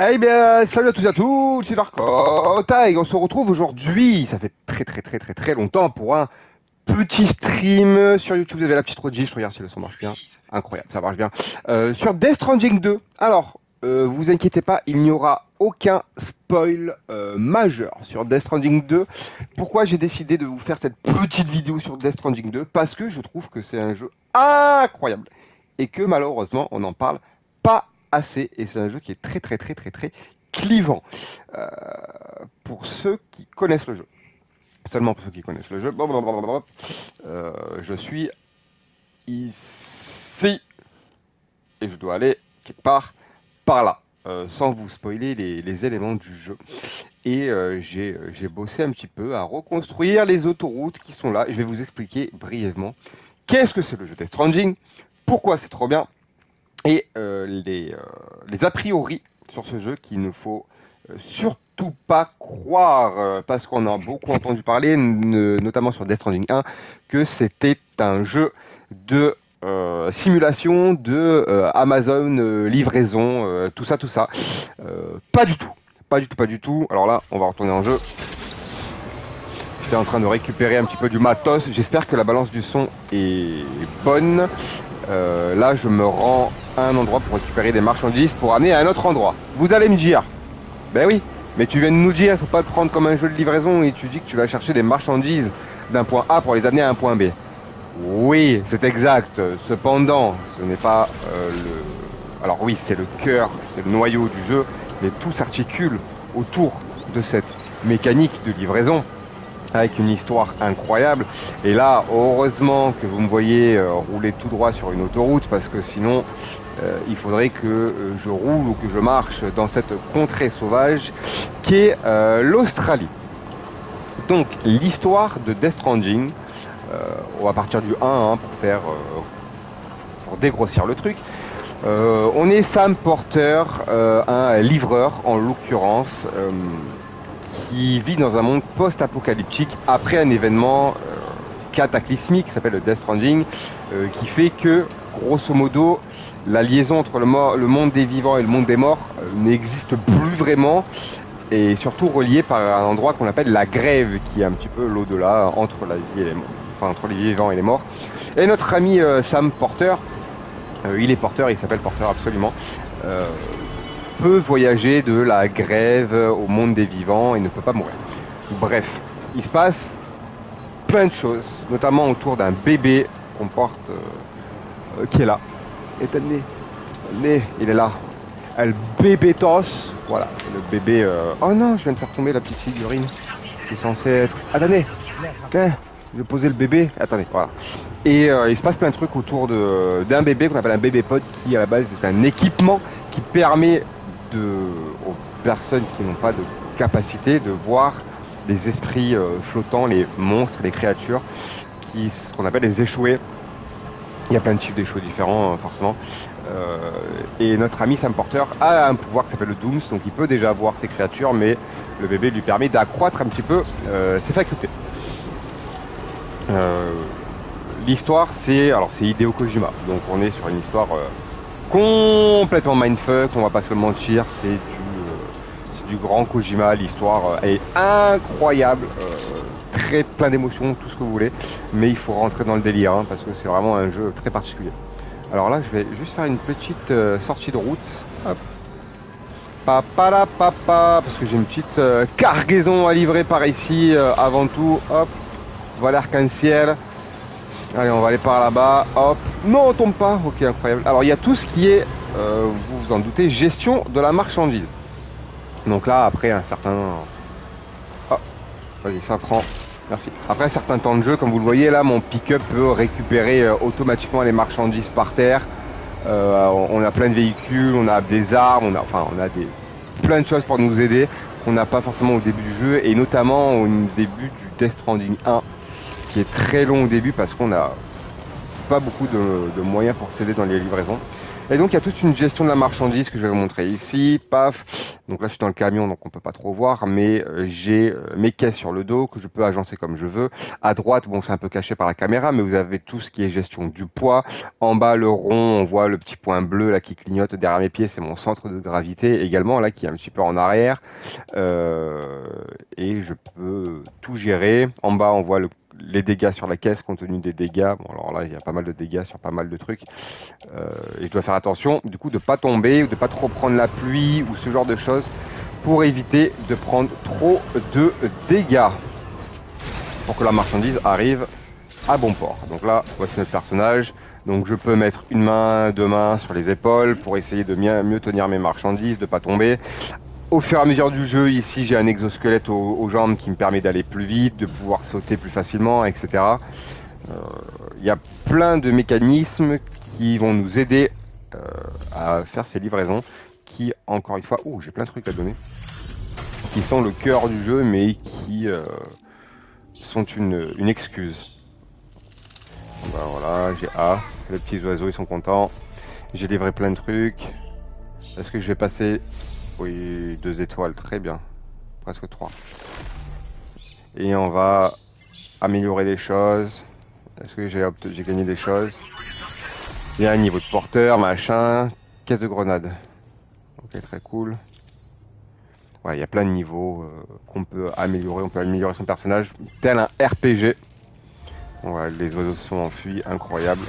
Eh bien, salut à tous et à tous, c'est Darkota et on se retrouve aujourd'hui, ça fait très longtemps pour un petit stream sur YouTube. Vous avez la petite Roger, je regarde si le son marche bien. Incroyable, ça marche bien. Sur Death Stranding 2. Alors, vous inquiétez pas, il n'y aura aucun spoil majeur sur Death Stranding 2. Pourquoi j'ai décidé de vous faire cette petite vidéo sur Death Stranding 2? Parce que je trouve que c'est un jeu incroyable et que malheureusement on n'en parle pas assez, et c'est un jeu qui est très clivant euh, pour ceux qui connaissent le jeu. Seulement pour ceux qui connaissent le jeu. Je suis ici et je dois aller quelque part par là, sans vous spoiler les éléments du jeu. Et j'ai bossé un petit peu à reconstruire les autoroutes qui sont là. Je vais vous expliquer brièvement qu'est-ce que c'est le jeu Death Stranding, pourquoi c'est trop bien, et les a priori sur ce jeu qu'il ne faut surtout pas croire, parce qu'on a beaucoup entendu parler, notamment sur Death Stranding 1, que c'était un jeu de simulation de Amazon, livraison, tout ça, tout ça. Pas du tout. Pas du tout. Alors là, on va retourner en jeu. J'étais en train de récupérer un petit peu du matos. J'espère que la balance du son est bonne. Là, je me rends à un endroit pour récupérer des marchandises pour amener à un autre endroit. Vous allez me dire, ben oui, mais tu viens de nous dire, il faut pas le prendre comme un jeu de livraison et tu dis que tu vas chercher des marchandises d'un point A pour les amener à un point B. Oui, c'est exact. Cependant, ce n'est pas le... Alors oui, c'est le cœur, c'est le noyau du jeu, mais tout s'articule autour de cette mécanique de livraison avec une histoire incroyable. Et là, heureusement que vous me voyez rouler tout droit sur une autoroute, parce que sinon, il faudrait que je roule ou que je marche dans cette contrée sauvage qui est l'Australie. Donc, l'histoire de Death Stranding, on va partir du 1 hein, pour dégrossir le truc. On est Sam Porter, un livreur en l'occurrence, qui vit dans un monde post-apocalyptique après un événement cataclysmique qui s'appelle le Death Stranding, qui fait que, grosso modo, la liaison entre le monde des vivants et le monde des morts n'existe plus vraiment, et surtout relié par un endroit qu'on appelle la grève, qui est un petit peu l'au-delà entre la vie et les morts, enfin entre les vivants et les morts. Et notre ami Sam Porter, il est porteur, il s'appelle Porter absolument, peut voyager de la grève au monde des vivants et ne peut pas mourir. Bref, il se passe plein de choses, notamment autour d'un bébé qu'on porte, qui est là. Et t'as le nez, il est là. El bébétos, voilà, le bébé. Oh non, je viens de faire tomber la petite figurine qui est censée être. Attendez, tiens, je vais poser le bébé. Attendez, voilà. Et il se passe plein de trucs autour d'un bébé qu'on appelle un bébé pod, qui à la base est un équipement qui permet aux personnes qui n'ont pas de capacité de voir les esprits flottants, les monstres, les créatures, ce qu'on appelle les échoués. Il y a plein de types d'échoués différents, forcément. Et notre ami Sam Porter a un pouvoir qui s'appelle le Dooms, donc il peut déjà voir ces créatures, mais le bébé lui permet d'accroître un petit peu ses facultés. L'histoire, c'est Hideo Kojima, donc on est sur une histoire complètement mindfuck, on va pas se le mentir, c'est du grand Kojima, l'histoire est incroyable, très plein d'émotions, tout ce que vous voulez, mais il faut rentrer dans le délire, hein, parce que c'est vraiment un jeu très particulier. Alors là, je vais juste faire une petite sortie de route, hop, parce que j'ai une petite cargaison à livrer par ici, avant tout, hop, voilà l'arc-en-ciel. Allez, on va aller par là-bas, hop. Non, on tombe pas. Ok, incroyable. Alors, il y a tout ce qui est, vous vous en doutez, gestion de la marchandise. Donc là, après un certain... Oh, vas-y, ça prend. Merci. Après un certain temps de jeu, comme vous le voyez, là, mon pick-up peut récupérer automatiquement les marchandises par terre. On a plein de véhicules, on a des armes, on a plein de choses pour nous aider qu'on n'a pas forcément au début du jeu, et notamment au début du Death Stranding 1. Qui est très long au début parce qu'on n'a pas beaucoup de moyens pour s'aider dans les livraisons. Et donc il y a toute une gestion de la marchandise que je vais vous montrer ici. Paf. Donc là je suis dans le camion donc on peut pas trop voir, mais j'ai mes caisses sur le dos que je peux agencer comme je veux. À droite, bon c'est un peu caché par la caméra, mais vous avez tout ce qui est gestion du poids. En bas le rond, on voit le petit point bleu là qui clignote derrière mes pieds, c'est mon centre de gravité également là qui est un petit peu en arrière. Euh, et je peux tout gérer. En bas on voit les dégâts sur la caisse compte tenu des dégâts. Bon alors là il y a pas mal de dégâts sur pas mal de trucs. Et je dois faire attention du coup de pas tomber ou de pas trop prendre la pluie ou ce genre de choses pour éviter de prendre trop de dégâts pour que la marchandise arrive à bon port. Donc là voici notre personnage. Donc je peux mettre une main, deux mains sur les épaules pour essayer de mieux tenir mes marchandises, de pas tomber. Au fur et à mesure du jeu, ici j'ai un exosquelette aux jambes qui me permet d'aller plus vite, de pouvoir sauter plus facilement, etc. Il y a plein de mécanismes qui vont nous aider à faire ces livraisons qui, encore une fois, j'ai plein de trucs à donner, qui sont le cœur du jeu mais qui sont une excuse. Ben voilà, j'ai A, les petits oiseaux ils sont contents, j'ai livré plein de trucs. Est-ce que je vais passer? Oui, 2 étoiles, très bien, presque 3. Et on va améliorer les choses. Est-ce que j'ai gagné des choses? Il y a un niveau de porteur, machin. Caisse de grenade. Ok, très cool. Ouais, il y a plein de niveaux qu'on peut améliorer. On peut améliorer son personnage tel un RPG. Ouais, les oiseaux se sont enfuis, incroyable.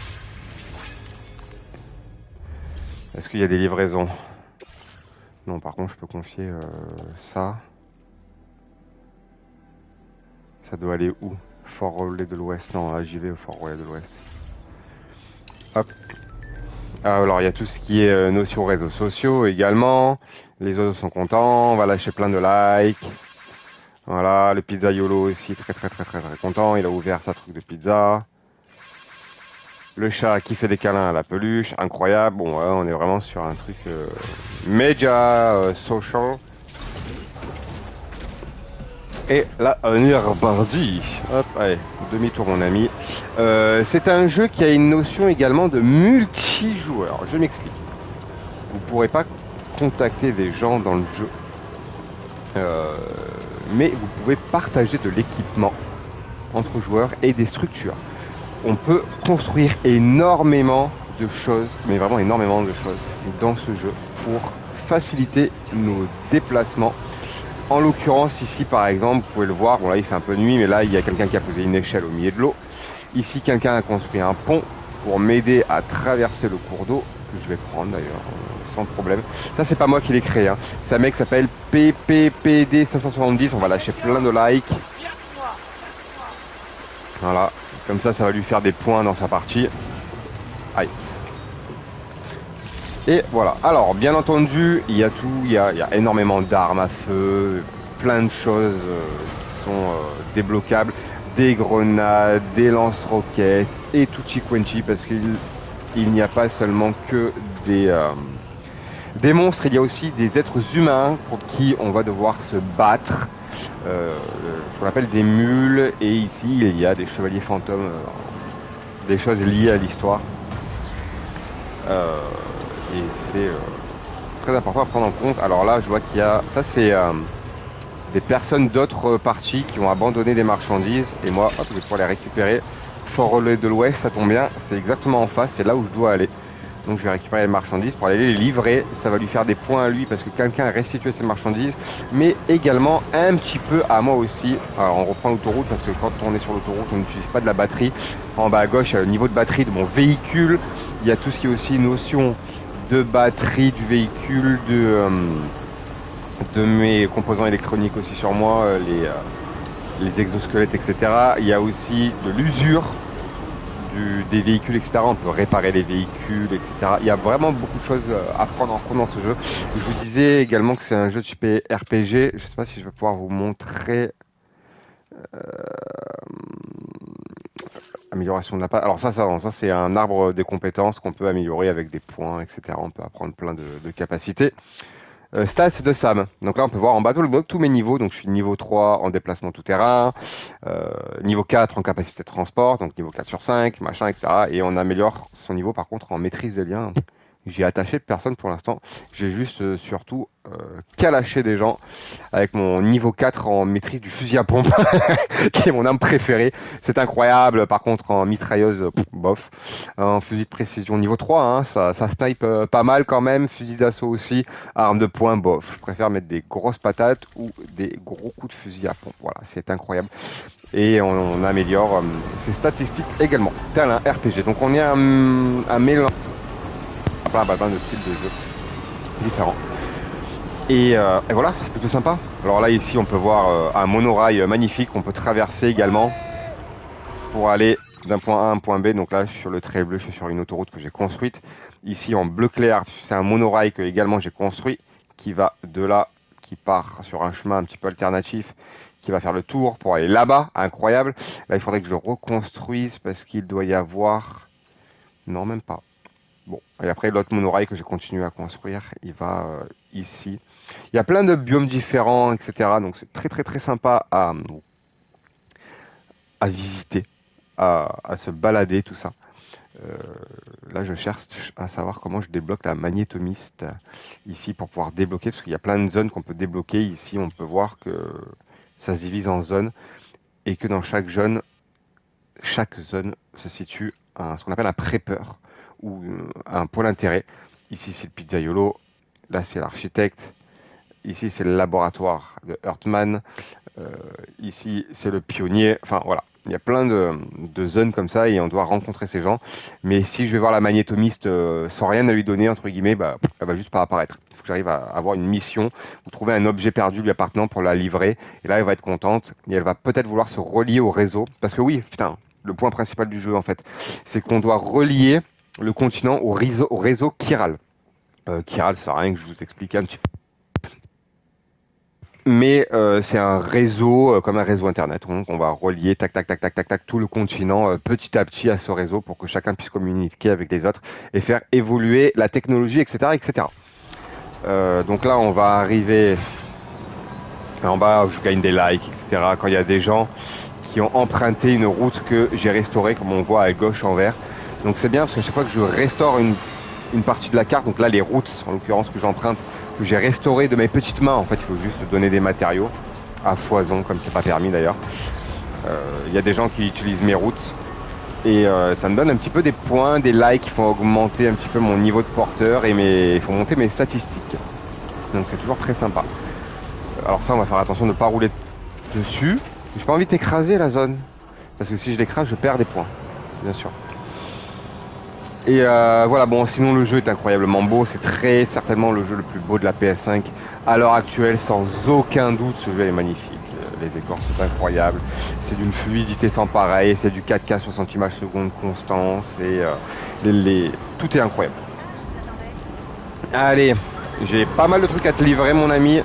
Est-ce qu'il y a des livraisons? Non, par contre, je peux confier ça. Ça doit aller où? Fort Relais de l'Ouest. Non, là, j'y vais au Fort Relais de l'Ouest. Hop. Alors, il y a tout ce qui est notion réseaux sociaux également. Les oiseaux sont contents. On va lâcher plein de likes. Voilà, le pizzaiolo aussi, très très très très très content. Il a ouvert sa truc de pizza. Le chat qui fait des câlins à la peluche, incroyable. Bon, ouais, on est vraiment sur un truc média social. Et là, on est reparti. Hop, allez, demi-tour mon ami. C'est un jeu qui a une notion également de multijoueur. Je m'explique. Vous ne pourrez pas contacter des gens dans le jeu. Mais vous pouvez partager de l'équipement entre joueurs et des structures. On peut construire énormément de choses, mais vraiment énormément de choses dans ce jeu pour faciliter nos déplacements. En l'occurrence ici par exemple, vous pouvez le voir, bon là il fait un peu nuit, mais là il y a quelqu'un qui a posé une échelle au milieu de l'eau. Ici quelqu'un a construit un pont pour m'aider à traverser le cours d'eau, que je vais prendre d'ailleurs sans problème. Ça c'est pas moi qui l'ai créé, hein. C'est un mec qui s'appelle PPPD 570, on va lâcher plein de likes. Voilà, comme ça va lui faire des points dans sa partie. Aïe. Et voilà. Alors, bien entendu, il y a tout, il y a énormément d'armes à feu, plein de choses qui sont débloquables, des grenades, des lance-roquettes et tutti quanti, parce qu'il n'y a pas seulement que des monstres, il y a aussi des êtres humains contre qui on va devoir se battre. Ce qu'on appelle des mules, et ici il y a des chevaliers fantômes, des choses liées à l'histoire. Et c'est très important à prendre en compte. Alors là, je vois qu'il y a... Ça, c'est des personnes d'autres parties qui ont abandonné des marchandises. Et moi, hop, je vais pouvoir les récupérer. Fort Relais de l'Ouest, ça tombe bien. C'est exactement en face. C'est là où je dois aller. Donc je vais récupérer les marchandises pour aller les livrer. Ça va lui faire des points à lui parce que quelqu'un a restitué ses marchandises. Mais également un petit peu à moi aussi. Alors on reprend l'autoroute parce que quand on est sur l'autoroute, on n'utilise pas de la batterie. En bas à gauche, il y a le niveau de batterie de mon véhicule. Il y a tout ce qui est aussi notion de batterie du véhicule, de mes composants électroniques aussi sur moi, les exosquelettes, etc. Il y a aussi de l'usure des véhicules, etc. On peut réparer les véhicules, etc. Il y a vraiment beaucoup de choses à prendre en compte dans ce jeu. Je vous disais également que c'est un jeu de type RPG. Je ne sais pas si je vais pouvoir vous montrer... amélioration de la page. Alors ça c'est un arbre des compétences qu'on peut améliorer avec des points, etc. On peut apprendre plein de capacités. Stats de Sam. Donc là on peut voir en bas tout le bloc tous mes niveaux. Donc je suis niveau 3 en déplacement tout terrain, niveau 4 en capacité de transport, donc niveau 4 sur 5, machin, etc. Et on améliore son niveau par contre en maîtrise des liens. J'ai attaché personne pour l'instant. J'ai juste surtout calaché des gens avec mon niveau 4 en maîtrise du fusil à pompe, qui est mon arme préférée. C'est incroyable. Par contre, en mitrailleuse, bof. En fusil de précision niveau 3, hein, ça snipe pas mal quand même. Fusil d'assaut aussi. Arme de poing, bof. Je préfère mettre des grosses patates ou des gros coups de fusil à pompe. Voilà, c'est incroyable. Et on améliore ses statistiques également. Tel un RPG. Donc on est un mélange de styles de jeu différents. Et voilà, c'est plutôt sympa. Alors là, ici, on peut voir un monorail magnifique qu'on peut traverser également pour aller d'un point A à un point B. Donc là, je suis sur le trait bleu, je suis sur une autoroute que j'ai construite. Ici, en bleu clair, c'est un monorail que également j'ai construit qui va de là, qui part sur un chemin un petit peu alternatif, qui va faire le tour pour aller là-bas. Incroyable. Là, il faudrait que je reconstruise parce qu'il doit y avoir... Non, même pas. Bon, et après l'autre monorail que j'ai continué à construire, il va ici. Il y a plein de biomes différents, etc. Donc c'est très très très sympa à visiter, à se balader, tout ça. Euh, Là, je cherche à savoir comment je débloque la magnétomiste ici pour pouvoir débloquer, parce qu'il y a plein de zones qu'on peut débloquer. Ici, on peut voir que ça se divise en zones et que dans chaque zone se situe ce qu'on appelle un prepper ou un pôle intérêt. Ici, c'est le pizzaiolo. Là, c'est l'architecte. Ici, c'est le laboratoire de Heartman. Euh, Ici, c'est le pionnier. Enfin, voilà. Il y a plein de zones comme ça et on doit rencontrer ces gens. Mais si je vais voir la magnétomiste sans rien à lui donner, entre guillemets, bah, elle va juste pas apparaître. Il faut que j'arrive à avoir une mission ou trouver un objet perdu lui appartenant pour la livrer. Et là, elle va être contente et elle va peut-être vouloir se relier au réseau. Parce que oui, putain, le point principal du jeu, en fait, c'est qu'on doit relier le continent au réseau Chiral. Chiral, ça sert à rien que je vous explique un petit peu. Mais c'est un réseau, comme un réseau internet. Donc on va relier tac tac tac tac tac tac tout le continent petit à petit à ce réseau pour que chacun puisse communiquer avec les autres et faire évoluer la technologie, etc., etc. Donc là, on va arriver en bas où je gagne des likes, etc. Quand il y a des gens qui ont emprunté une route que j'ai restaurée, comme on voit à gauche en vert. Donc c'est bien parce que chaque fois que je restaure une partie de la carte, donc là les routes en l'occurrence que j'emprunte, que j'ai restauré de mes petites mains, en fait il faut juste donner des matériaux à foison, comme c'est pas permis d'ailleurs. Il y a des gens qui utilisent mes routes et ça me donne un petit peu des points, des likes qui font augmenter un petit peu mon niveau de porteur et il faut monter mes statistiques. Donc c'est toujours très sympa. Alors ça, on va faire attention de ne pas rouler dessus. J'ai pas envie d'écraser la zone parce que si je l'écrase, je perds des points, bien sûr. Et voilà, bon, sinon le jeu est incroyablement beau, c'est très certainement le jeu le plus beau de la PS5 à l'heure actuelle, sans aucun doute. Ce jeu est magnifique, les décors sont incroyables, c'est d'une fluidité sans pareil, c'est du 4K 60 images secondes constant, tout est incroyable. Allez, j'ai pas mal de trucs à te livrer mon ami,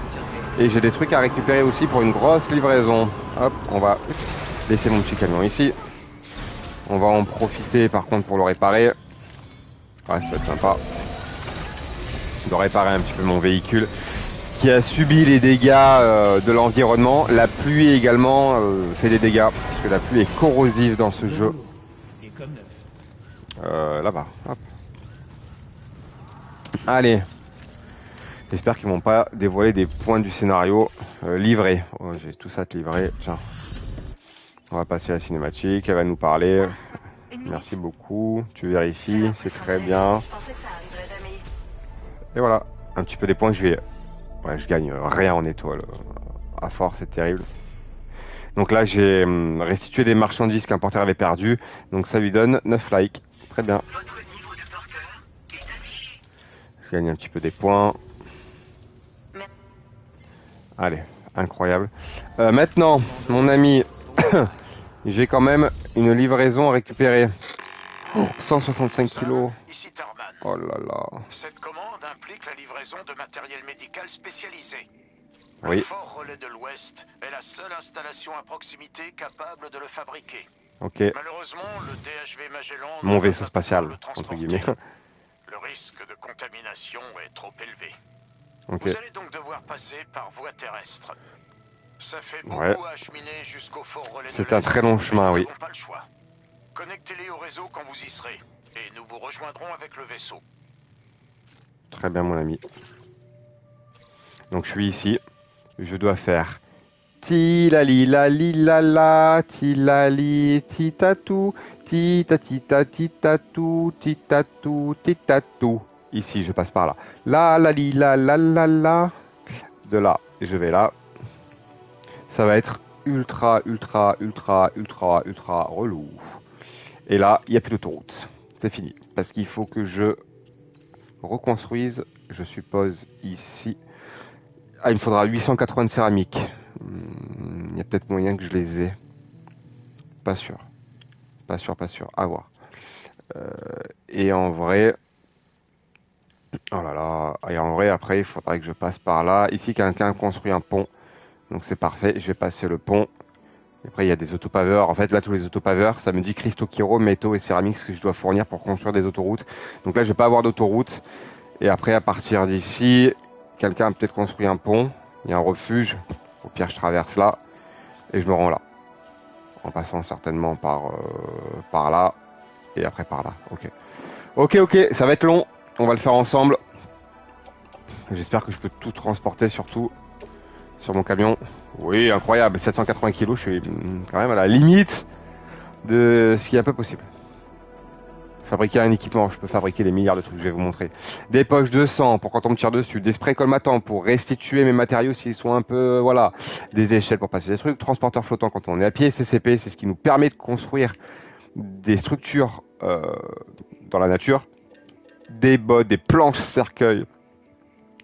et j'ai des trucs à récupérer aussi pour une grosse livraison. Hop, on va laisser mon petit camion ici, on va en profiter par contre pour le réparer. Ouais, ça peut être sympa de réparer un petit peu mon véhicule qui a subi les dégâts de l'environnement. La pluie également fait des dégâts parce que la pluie est corrosive dans ce jeu. Là-bas. Hop. Allez. J'espère qu'ils vont pas dévoiler des points du scénario livrés. Oh, j'ai tout ça à te livrer. Tiens. On va passer à la cinématique. Elle va nous parler. Merci beaucoup. Tu vérifies. C'est très bien. Et voilà, un petit peu des points, ouais, je gagne rien en étoile. À force, c'est terrible. Donc là, j'ai restitué des marchandises qu'un porteur avait perdu. Donc ça lui donne 9 likes. Très bien. Je gagne un petit peu des points. Allez, incroyable. Maintenant, mon ami, j'ai quand même une livraison à récupérer. 165 kilos. Ici Tarman. Oh là là. Cette commande implique la livraison de matériel médical spécialisé. Oui. Le Fort Relais de l'Ouest est la seule installation à proximité capable de le fabriquer. Ok. Malheureusement, le DHV Magellan... Mon vaisseau spatial, entre guillemets. Le risque de contamination est trop élevé. Ok. Vous allez donc devoir passer par voie terrestre. Ça fait beaucoup à acheminer jusqu'au Fort Relais de l'Est. C'est un très long chemin, oui. Nous n'avons pas le choix. Connectez-les au réseau quand vous y serez, et nous vous rejoindrons avec le vaisseau. Très bien, mon ami. Donc je suis ici. Je dois faire tilali la li la la tilali titatou tita titatou titatou titatou. Ici, je passe par là. La la li la la la la. De là, je vais là. Ça va être ultra relou. Et là, il n'y a plus d'autoroute. C'est fini. Parce qu'il faut que je reconstruise, je suppose, ici. Ah, il me faudra 880 de céramique. Il y a peut-être moyen que je les ai. Pas sûr. Pas sûr. À voir. Et en vrai... Oh là là. Et en vrai, après, il faudrait que je passe par là. Ici, quelqu'un a construit un pont. Donc c'est parfait. Je vais passer le pont. Et après, il y a des autopaveurs. En fait, là, tous les autopaveurs, ça me dit cristaux chiro, métaux et céramiques, ce que je dois fournir pour construire des autoroutes. Donc là, je vais pas avoir d'autoroute. Et après, à partir d'ici, quelqu'un a peut-être construit un pont. Il y a un refuge. Au pire, je traverse là. Et je me rends là. En passant certainement par là. Et après par là. Ok. Ça va être long. On va le faire ensemble. J'espère que je peux tout transporter surtout sur mon camion. Oui, incroyable. 780 kg. Je suis quand même à la limite de ce qui est un peu possible. Fabriquer un équipement, je peux fabriquer des milliards de trucs, je vais vous montrer. Des poches de sang pour quand on me tire dessus, des sprays colmatants pour restituer mes matériaux s'ils sont un peu, voilà, des échelles pour passer des trucs, transporteur flottant quand on est à pied, CCP, c'est ce qui nous permet de construire des structures dans la nature, des bottes, des planches cercueils.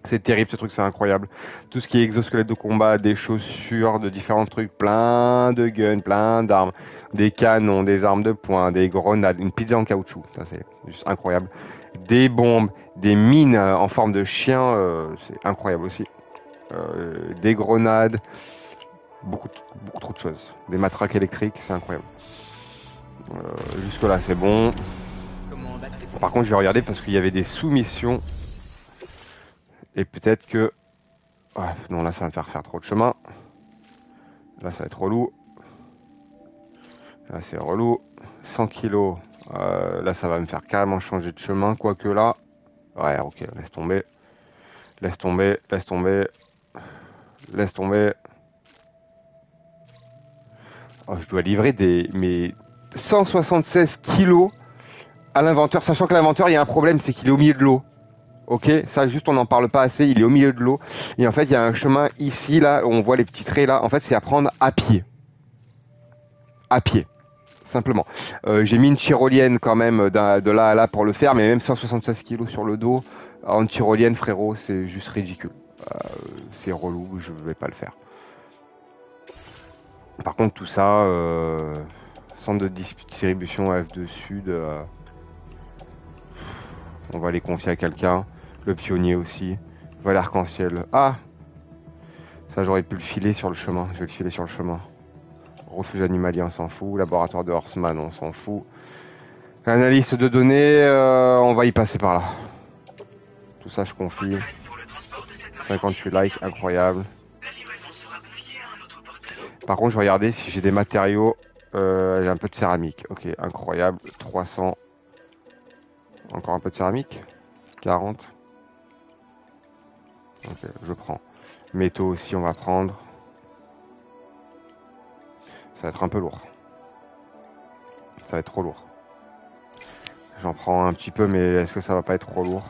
C'est terrible ce truc, c'est incroyable. Tout ce qui est exosquelette de combat, des chaussures, de différents trucs, plein de guns, plein d'armes, des canons, des armes de poing, des grenades, une pizza en caoutchouc, ça c'est juste incroyable. Des bombes, des mines en forme de chien, c'est incroyable aussi. Des grenades, beaucoup trop de choses. Des matraques électriques, c'est incroyable. Jusque là c'est bon. Par contre je vais regarder parce qu'il y avait des sous-missions. Et peut-être que... Ouais, non, là, ça va me faire trop de chemin. Là, ça va être relou. Là, c'est relou. 100 kilos. Là, ça va me faire carrément changer de chemin. Quoique là... Ouais, ok, laisse tomber. Laisse tomber. Oh, je dois livrer mes 176 kilos à l'inventeur. Sachant que l'inventeur, il y a un problème, c'est qu'il est au milieu de l'eau. Ok, ça juste on n'en parle pas assez, il est au milieu de l'eau. Et en fait il y a un chemin ici, là, où on voit les petits traits là, en fait c'est à prendre à pied. À pied, simplement. J'ai mis une tyrolienne quand même de là à là pour le faire, mais même 176 kilos sur le dos, en tyrolienne frérot, c'est juste ridicule. C'est relou, je vais pas le faire. Par contre tout ça, centre de distribution F2 Sud, on va les confier à quelqu'un. Le pionnier aussi. Voilà l'arc-en-ciel. Ah! Ça, j'aurais pu le filer sur le chemin. Je vais le filer sur le chemin. Refuge animalier, on s'en fout. Laboratoire de Horseman, on s'en fout. Analyste de données, on va y passer par là. Tout ça, je confie. 58 likes, incroyable. Par contre, je vais regarder si j'ai des matériaux. J'ai un peu de céramique. Ok, incroyable. 300. Encore un peu de céramique. 40. Ok, je prends. Métaux aussi, on va prendre. Ça va être un peu lourd. Ça va être trop lourd. J'en prends un petit peu, mais est-ce que ça va pas être trop lourd?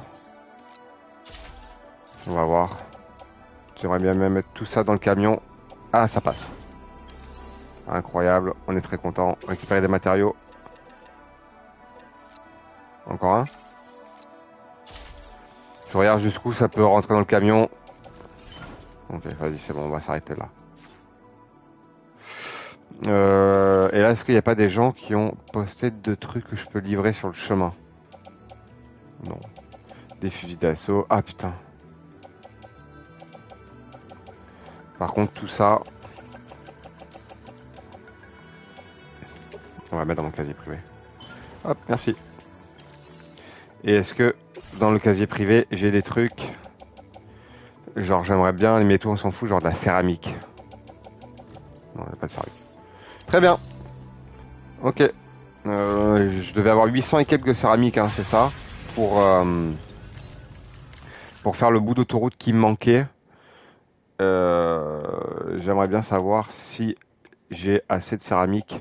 On va voir. J'aimerais bien même mettre tout ça dans le camion. Ah, ça passe. Incroyable, on est très content. Récupérer des matériaux. Encore un. Je regarde jusqu'où ça peut rentrer dans le camion. Ok, vas-y, c'est bon, on va s'arrêter là. Et là, est-ce qu'il n'y a pas des gens qui ont posté de trucs que je peux livrer sur le chemin? Non. Des fusils d'assaut. Ah putain. Par contre, tout ça, on va mettre dans mon casier privé. Hop, merci. Et est-ce que dans le casier privé, j'ai des trucs... Genre, j'aimerais bien, les métaux, on s'en fout, genre de la céramique. Non, il n'y a pas de céramique. Très bien. Ok. Je devais avoir 800 et quelques céramiques, hein, c'est ça. pour faire le bout d'autoroute qui me manquait. J'aimerais bien savoir si j'ai assez de céramique.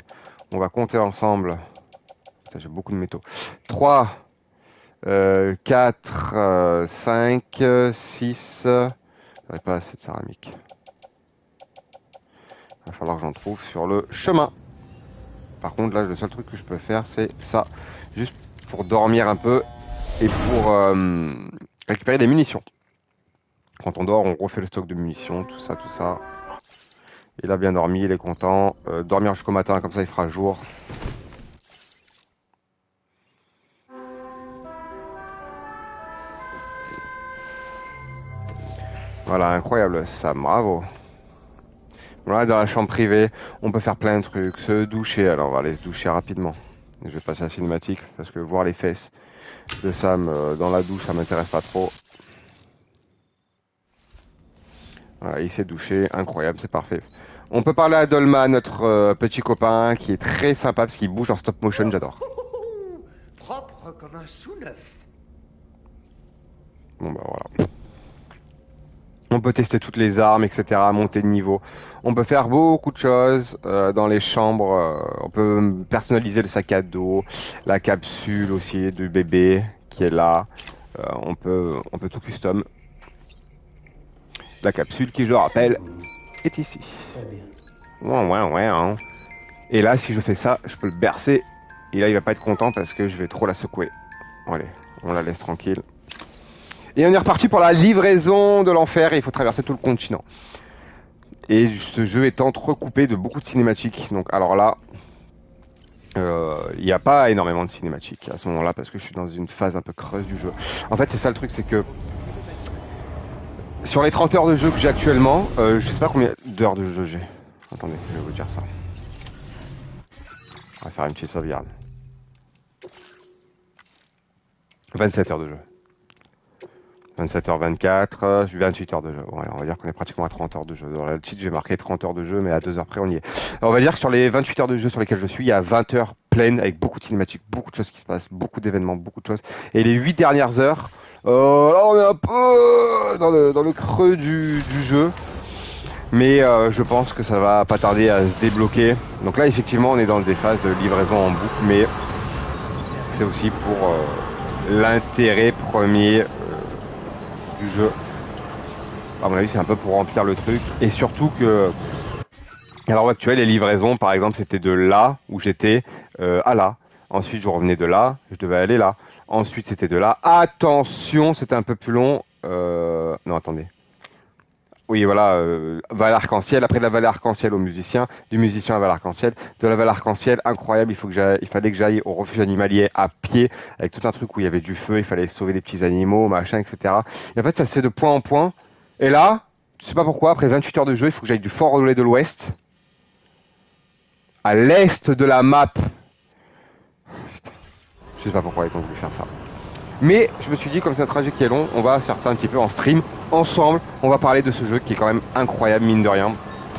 On va compter ensemble. Putain, j'ai beaucoup de métaux. 3, 4, 5, 6. J'aurais pas assez de céramique. Il va falloir que j'en trouve sur le chemin. Par contre, là, le seul truc que je peux faire, c'est ça. Juste pour dormir un peu et pour récupérer des munitions. Quand on dort, on refait le stock de munitions, tout ça, tout ça. Il a bien dormi, il est content. Dormir jusqu'au matin, comme ça il fera jour. Voilà, incroyable ça, bravo. Voilà, dans la chambre privée, on peut faire plein de trucs. Se doucher, alors on va aller se doucher rapidement. Je vais passer à la cinématique, parce que voir les fesses de Sam dans la douche, ça m'intéresse pas trop. Voilà, il s'est douché, incroyable, c'est parfait. On peut parler à Dolma, notre petit copain, qui est très sympa parce qu'il bouge en stop motion, j'adore. Propre comme un sous-neuf. Bon bah voilà. On peut tester toutes les armes, etc., monter de niveau. On peut faire beaucoup de choses dans les chambres. On peut personnaliser le sac à dos, la capsule aussi du bébé qui est là. On peut tout custom. La capsule qui, je rappelle, est ici. Ouais, hein. Et là, si je fais ça, je peux le bercer. Et là, il va pas être content parce que je vais trop la secouer. Bon, allez, on la laisse tranquille. Et on est reparti pour la livraison de l'enfer. Et il faut traverser tout le continent. Et ce jeu est entrecoupé de beaucoup de cinématiques. Donc, alors là, il n'y a pas énormément de cinématiques à ce moment-là parce que je suis dans une phase un peu creuse du jeu. En fait, c'est ça le truc, c'est que sur les 30 heures de jeu que j'ai actuellement, je sais pas combien d'heures de jeu j'ai. Attendez, je vais vous dire ça. On va faire une petite sauvegarde. 27 heures de jeu. 27h24, 28 heures de jeu. Ouais, on va dire qu'on est pratiquement à 30 heures de jeu. Dans le titre, j'ai marqué 30 heures de jeu, mais à 2 heures près, on y est. Alors, on va dire que sur les 28 heures de jeu sur lesquelles je suis, il y a 20 heures pleines avec beaucoup de cinématiques, beaucoup de choses qui se passent, beaucoup d'événements, beaucoup de choses. Et les 8 dernières heures, là, on est un peu dans le creux du jeu. Mais je pense que ça va pas tarder à se débloquer. Donc là, effectivement, on est dans des phases de livraison en boucle, mais c'est aussi pour l'intérêt premier du jeu. À mon avis, c'est un peu pour remplir le truc. Et surtout que, à l'heure actuelle, les livraisons, par exemple, c'était de là où j'étais à là. Ensuite, je revenais de là, je devais aller là. Ensuite, c'était de là. Attention, c'était un peu plus long. Non, attendez. Oui, voilà, Val Arc-en-Ciel. Après de la vallée Arc-en-Ciel au musicien, du musicien à Val Arc-en-Ciel, de la vallée Arc-en-Ciel, incroyable. Il fallait que j'aille au refuge animalier à pied, avec tout un truc où il y avait du feu, il fallait sauver des petits animaux, machin, etc. Et en fait, ça se fait de point en point. Et là, je sais pas pourquoi, après 28 heures de jeu, il faut que j'aille du Fort Relais de l'Ouest à l'est de la map. Putain, je sais pas pourquoi ils ont voulu faire ça. Mais je me suis dit, comme c'est un trajet qui est long, on va se faire ça un petit peu en stream, ensemble. On va parler de ce jeu qui est quand même incroyable, mine de rien.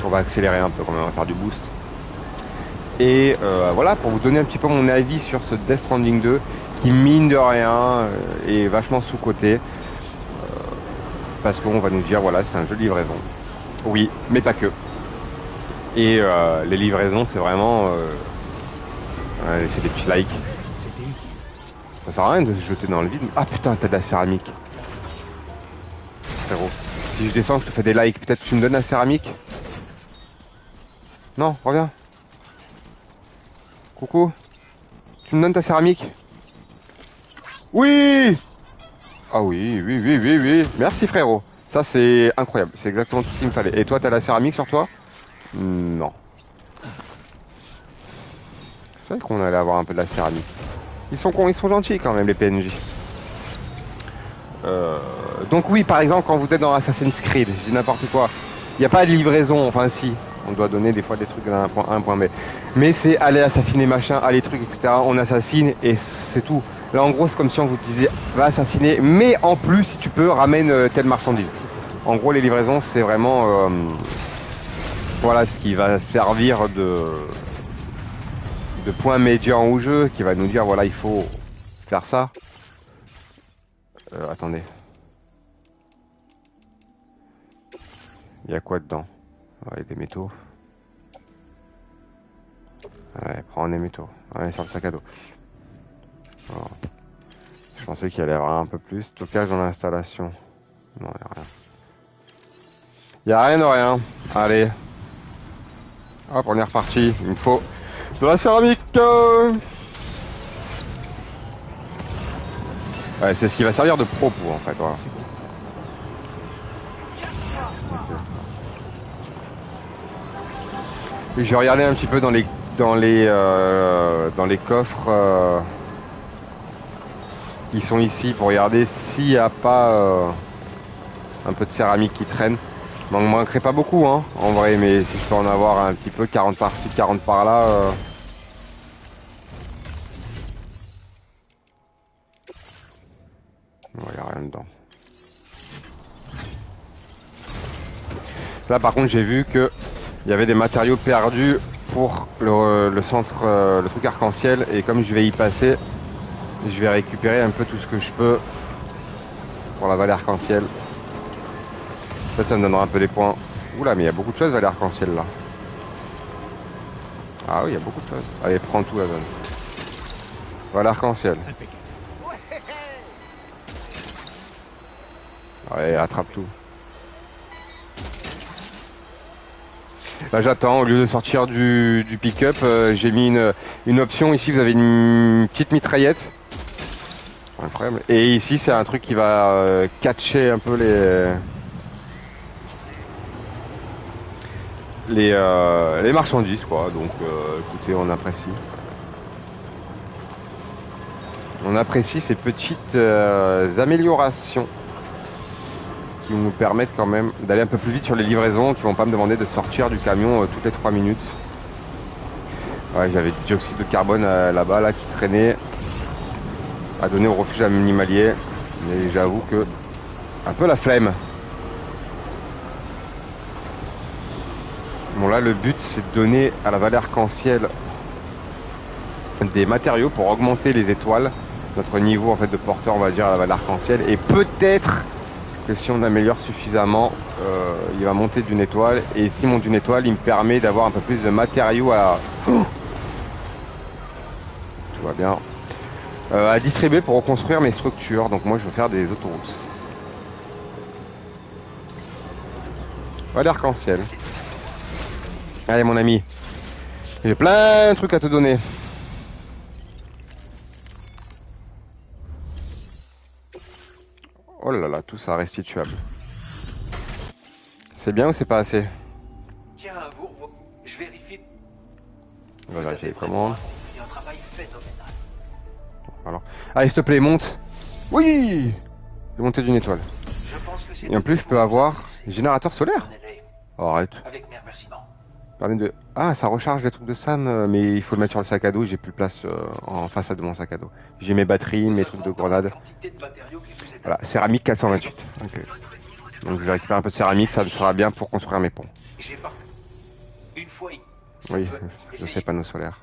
On va accélérer un peu quand même, on va faire du boost. Et voilà, pour vous donner un petit peu mon avis sur ce Death Stranding 2, qui mine de rien est vachement sous-coté. Parce qu'on va nous dire, voilà, c'est un jeu de livraison. Oui, mais pas que. Et les livraisons, c'est vraiment... c'est des petits likes. Ça sert à rien de se jeter dans le vide. Ah putain, t'as de la céramique. Frérot, si je descends, je te fais des likes. Peut-être que tu me donnes la céramique? Non, reviens. Coucou. Tu me donnes ta céramique? Oui! Ah oui, oui, oui, oui, oui. Merci frérot. Ça c'est incroyable. C'est exactement tout ce qu'il me fallait. Et toi, t'as la céramique sur toi? Non. C'est vrai qu'on allait avoir un peu de la céramique. Ils sont gentils quand même les PNJ. Donc oui, par exemple, quand vous êtes dans Assassin's Creed, je dis n'importe quoi, il n'y a pas de livraison, enfin si, on doit donner des fois des trucs d'un point A à un point B. Mais c'est aller assassiner machin, aller trucs, etc. On assassine et c'est tout. Là en gros c'est comme si on vous disait va assassiner, mais en plus si tu peux ramène telle marchandise. En gros les livraisons c'est vraiment voilà ce qui va servir de point médian au jeu, qui va nous dire voilà il faut faire ça. Attendez. Il y a quoi dedans? Ouais, des métaux. Ouais, prends des métaux. Ouais, sur le sac à dos. Oh. Je pensais qu'il y allait y avoir un peu plus. Stockage dans l'installation. Non, il n'y a rien. Il n'y a rien de rien. Allez. Hop, on est reparti. Il me faut de la céramique. Ouais, c'est ce qui va servir de propos en fait. Voilà. Et j'ai regardé un petit peu dans les coffres qui sont ici pour regarder s'il n'y a pas un peu de céramique qui traîne. Il m'en manquerait pas beaucoup hein, en vrai, mais si je peux en avoir un petit peu, 40 par-ci, 40 par-là. Il n'y a rien dedans. Là par contre j'ai vu que il y avait des matériaux perdus pour le centre, le truc arc-en-ciel, et comme je vais y passer, je vais récupérer un peu tout ce que je peux pour la vallée arc-en-ciel. Ça me donnera un peu des points. Oula, mais il y a beaucoup de choses vallée arc-en-ciel là. Ah oui, il y a beaucoup de choses. Allez, prends tout la zone. Vallée arc-en-ciel. Allez, attrape tout. Là j'attends, au lieu de sortir du pick-up, j'ai mis une option ici, vous avez une petite mitraillette. Incroyable. Et ici c'est un truc qui va catcher un peu les marchandises quoi. Donc écoutez, on apprécie. On apprécie ces petites améliorations qui nous permettent quand même d'aller un peu plus vite sur les livraisons, qui vont pas me demander de sortir du camion toutes les 3 minutes. Ouais, j'avais du dioxyde de carbone là-bas là, qui traînait à donner au refuge animalier, mais j'avoue que un peu la flemme. Bon là le but c'est de donner à la vallée arc-en-ciel des matériaux pour augmenter les étoiles, notre niveau en fait de porteur on va dire à la vallée arc-en-ciel, et peut-être que si on améliore suffisamment il va monter d'une étoile, et s'il monte d'une étoile il me permet d'avoir un peu plus de matériaux à tout va bien à distribuer pour reconstruire mes structures. Donc moi je veux faire des autoroutes. Vallée arc-en-ciel. Allez mon ami, j'ai plein de trucs à te donner. Oh là là, tout ça restituable. C'est bien ou c'est pas assez? Tiens, je vérifie. On va vérifier les commandes. Un travail phénoménal. Alors. Allez, s'il te plaît, monte. Oui, j'ai monté d'une étoile. Je pense que c'est et en plus, je peux avoir générateur solaire. Oh, arrête. Avec mes remerciements. Ah, ça recharge les trucs de Sam, mais il faut le mettre sur le sac à dos. J'ai plus de place en façade de mon sac à dos. J'ai mes batteries, mes trucs de grenade. Voilà, céramique 428. Okay. Donc je vais récupérer un peu de céramique, ça sera bien pour construire mes ponts. Oui, je sais, panneaux solaires.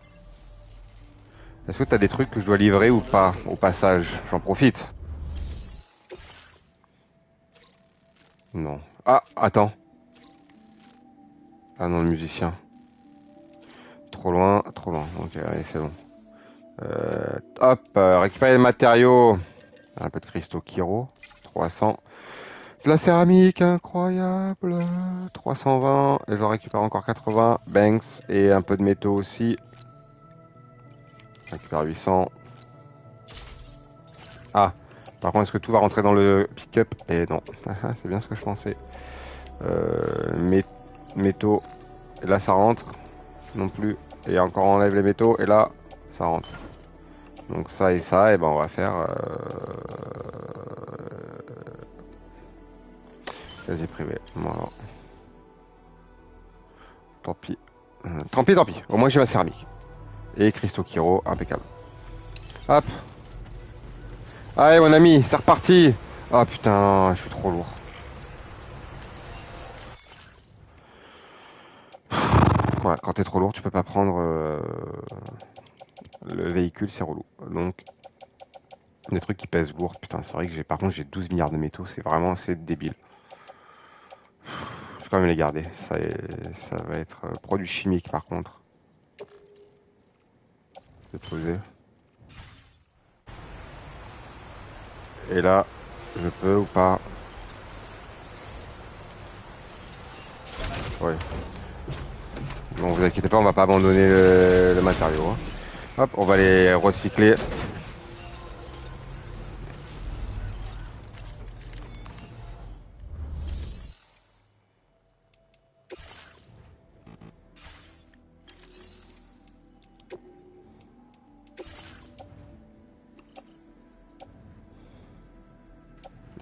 Est-ce que tu as des trucs que je dois livrer ou pas au passage? J'en profite. Non. Ah, attends. Ah non, le musicien. Trop loin, trop loin. Ok, allez, c'est bon. Hop, récupérer les matériaux. Un peu de cristaux Kiro. 300. De la céramique, incroyable. 320. Et j'en récupère encore 80. Banks. Et un peu de métaux aussi. Je récupère 800. Ah. Par contre, est-ce que tout va rentrer dans le pick-up? Et non. C'est bien ce que je pensais. Métaux. Et là, ça rentre. Non plus. Et encore on enlève les métaux. Et là, ça rentre. Donc ça et ça. Et ben on va faire... J'ai privé. Voilà. Tant pis. Tant pis, tant pis. Au moins j'ai ma céramique. Et cristaux Kiro, impeccable. Hop. Allez mon ami, c'est reparti. Ah putain, je suis trop lourd. Ouais, quand t'es trop lourd, tu peux pas prendre le véhicule, c'est relou. Donc, des trucs qui pèsent lourd. Putain, c'est vrai que par contre j'ai 12 milliards de métaux, c'est vraiment assez débile. vais quand même les garder. Ça va être produit chimique par contre. Déposer. Et là, je peux ou pas? Ouais. Bon, vous inquiétez pas, on va pas abandonner le matériau. Hein. Hop, on va les recycler.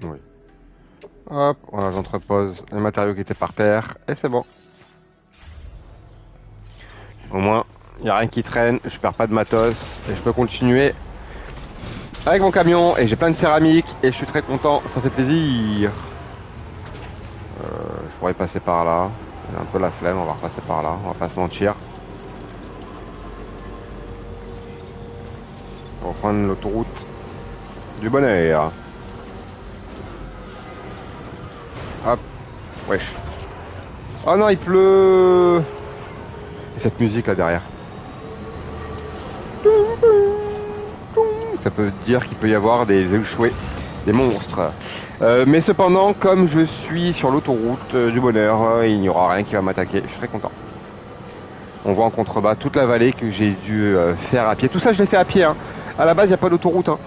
Oui. Hop, voilà, j'entrepose les matériaux qui étaient par terre et c'est bon. Au moins, il n'y a rien qui traîne, je perds pas de matos et je peux continuer avec mon camion et j'ai plein de céramique et je suis très content, ça fait plaisir. Je pourrais passer par là, j'ai un peu la flemme, on va repasser par là, on va pas se mentir. On va prendre l'autoroute du bonheur. Hop, wesh. Oh non, il pleut. Et cette musique là derrière. Ça peut dire qu'il peut y avoir des échoués, des monstres. Mais cependant, comme je suis sur l'autoroute du bonheur, il n'y aura rien qui va m'attaquer. Je suis très content. On voit en contrebas toute la vallée que j'ai dû faire à pied. Tout ça, je l'ai fait à pied. Hein. À la base, il n'y a pas d'autoroute. Hein.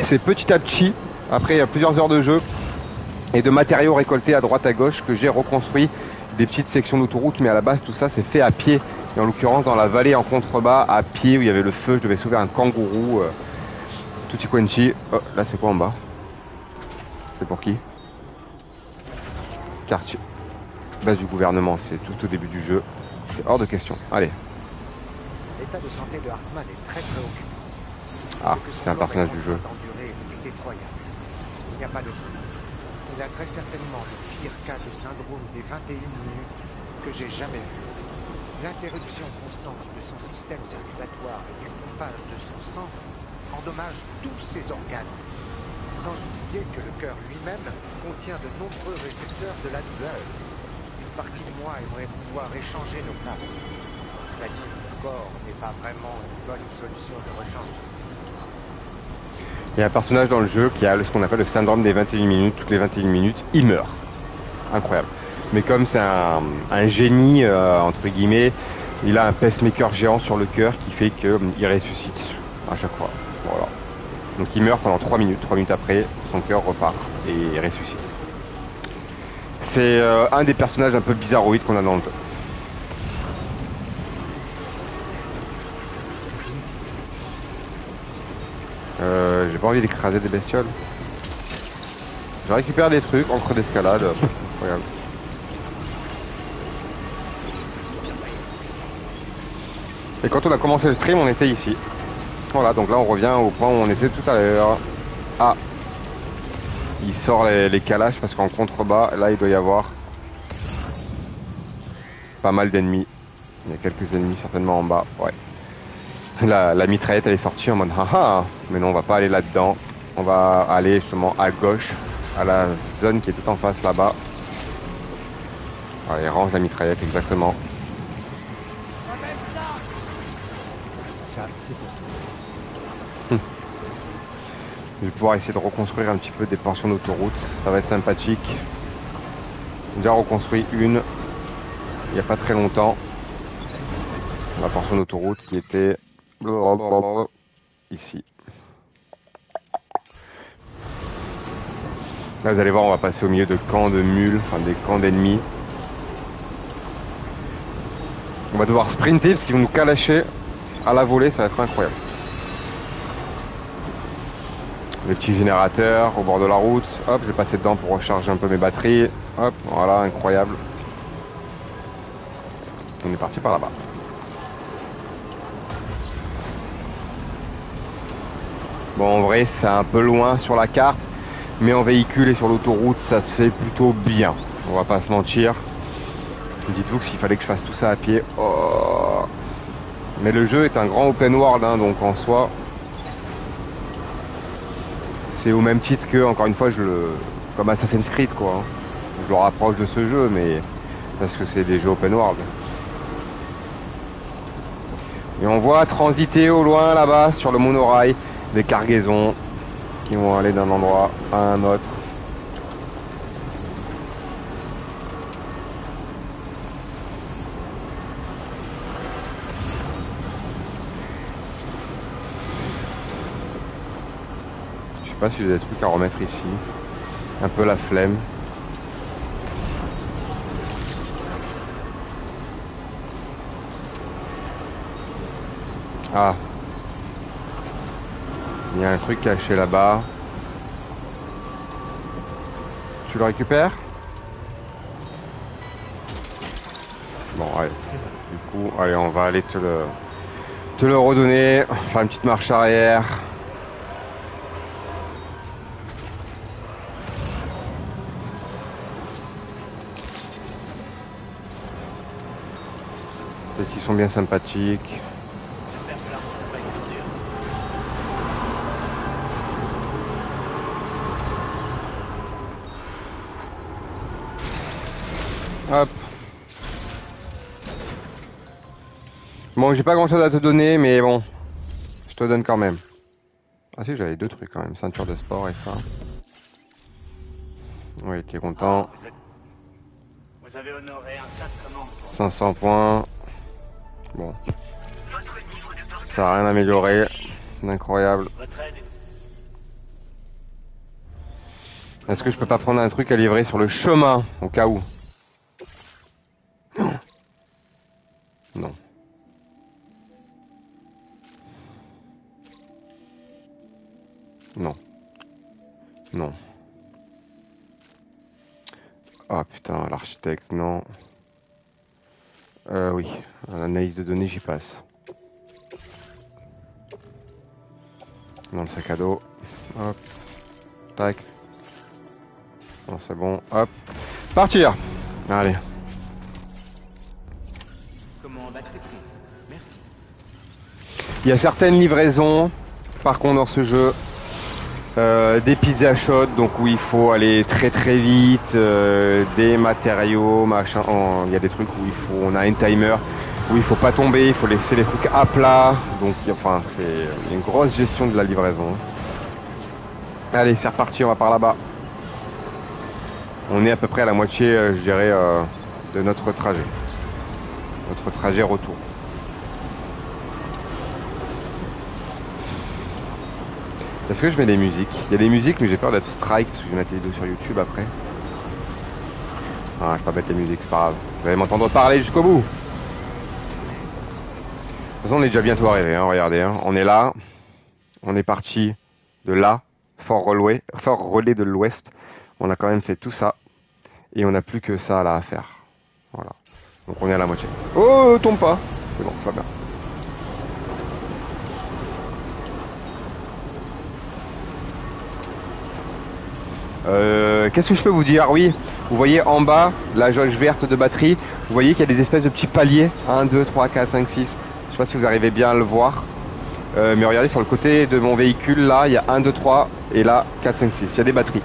C'est petit à petit. Après, il y a plusieurs heures de jeu et de matériaux récoltés à droite à gauche que j'ai reconstruit des petites sections d'autoroute. Mais à la base, tout ça, c'est fait à pied. Et en l'occurrence, dans la vallée en contrebas, à pied, où il y avait le feu, je devais sauver un kangourou. Tutti quanti. Oh, là, c'est quoi en bas? C'est pour qui? Quartier. Base du gouvernement, c'est tout au début du jeu. C'est hors de question. Allez. L'état de santé de Hartman est très préoccupant. Ah, c'est un personnage du jeu. Est effroyable. Il n'y a pas de doute. Il a très certainement le pire cas de syndrome des 21 minutes que j'ai jamais vu. L'interruption constante de son système circulatoire et du pompage de son sang endommage tous ses organes. Sans oublier que le cœur lui-même contient de nombreux récepteurs de la douleur. Une partie de moi aimerait pouvoir échanger nos places. Cela dit, le corps n'est pas vraiment une bonne solution de rechange. Il y a un personnage dans le jeu qui a ce qu'on appelle le syndrome des 21 minutes. Toutes les 21 minutes, il meurt. Incroyable. Mais comme c'est un génie, entre guillemets, il a un pacemaker géant sur le cœur qui fait qu'il ressuscite à chaque fois. Voilà. Donc il meurt pendant 3 minutes. 3 minutes après, son cœur repart et il ressuscite. C'est un des personnages un peu bizarroïdes qu'on a dans le jeu. J'ai pas envie d'écraser des bestioles. Je récupère des trucs en creux d'escalade. Regarde. Et quand on a commencé le stream, on était ici. Voilà, donc là on revient au point où on était tout à l'heure. Ah, il sort les calages parce qu'en contrebas, là il doit y avoir pas mal d'ennemis. Il y a quelques ennemis certainement en bas. Ouais. La mitraillette elle est sortie en mode haha. Mais non, on va pas aller là-dedans. On va aller justement à gauche, à la zone qui est tout en face là-bas. Allez, range la mitraillette exactement. Ça, c'est pour toi. Je vais pouvoir essayer de reconstruire un petit peu des portions d'autoroute. Ça va être sympathique. J'ai déjà reconstruit une il n'y a pas très longtemps. La portion d'autoroute qui était ici. Là vous allez voir, on va passer au milieu de camps de mules, enfin des camps d'ennemis. On va devoir sprinter parce qu'ils vont nous calacher à la volée, ça va être incroyable. Le petit générateur au bord de la route, hop, je vais passer dedans pour recharger un peu mes batteries, hop, voilà, incroyable. On est parti par là-bas. Bon, en vrai, c'est un peu loin sur la carte, mais en véhicule et sur l'autoroute, ça se fait plutôt bien. On va pas se mentir. Dites-vous que s'il fallait que je fasse tout ça à pied, oh. Mais le jeu est un grand open world, hein, donc en soi, c'est au même titre que, encore une fois, comme Assassin's Creed, quoi. Je le rapproche de ce jeu, mais Parce que c'est des jeux open world. Et on voit transiter au loin là-bas sur le monorail des cargaisons qui vont aller d'un endroit à un autre. Je sais pas si j'ai des trucs à remettre ici. Un peu la flemme. Ah. Il y a un truc caché là-bas. Tu le récupères? Bon, allez. Du coup, allez, on va aller te le redonner. Faire une petite marche arrière. Peut-être qu'ils sont bien sympathiques. J'espère que l'arbre n'a pas été dur. Hop. Bon, j'ai pas grand chose à te donner, mais bon, je te donne quand même. Ah si, j'avais deux trucs quand même, ceinture de sport et ça. Oui, t'es content. Vous avez honoré un tas de commandes. 500 points. Bon. Ça a rien amélioré. C'est incroyable. Votre aide est... Est-ce que je peux pas prendre un truc à livrer sur le chemin, au cas où? Non. Non. Non. Ah putain, l'architecte, non. Oui, l'analyse de données, j'y passe. Dans le sac à dos. Hop. Tac. Non, c'est bon. Hop. Partir. Allez. Commande acceptée. Merci. Il y a certaines livraisons, par contre, dans ce jeu, des pizzas chaudes, donc où il faut aller très très vite, des matériaux, machin. Il y a des trucs où on a un timer, où il faut pas tomber, il faut laisser les trucs à plat. Donc, enfin, c'est une grosse gestion de la livraison. Allez, c'est reparti, on va par là-bas. On est à peu près à la moitié, je dirais, de notre trajet. Notre trajet retour. Est-ce que je mets des musiques? Il y a des musiques, mais j'ai peur d'être strike parce que je vais mettre les vidéos sur YouTube après. Ah, je vais pas mettre les musiques, c'est pas grave. Vous allez m'entendre parler jusqu'au bout. De toute façon, on est déjà bientôt arrivé, hein, regardez. Hein. On est là. On est parti de là, Fort Relais de l'Ouest. On a quand même fait tout ça. Et on n'a plus que ça là à faire. Voilà. Donc on est à la moitié. Oh, tombe pas. C'est bon, tout va bien. Qu'est-ce que je peux vous dire? Oui, vous voyez en bas, la jauge verte de batterie, vous voyez qu'il y a des espèces de petits paliers. 1, 2, 3, 4, 5, 6. Je sais pas si vous arrivez bien à le voir. Mais regardez sur le côté de mon véhicule, là, il y a 1, 2, 3 et là, 4, 5, 6. Il y a des batteries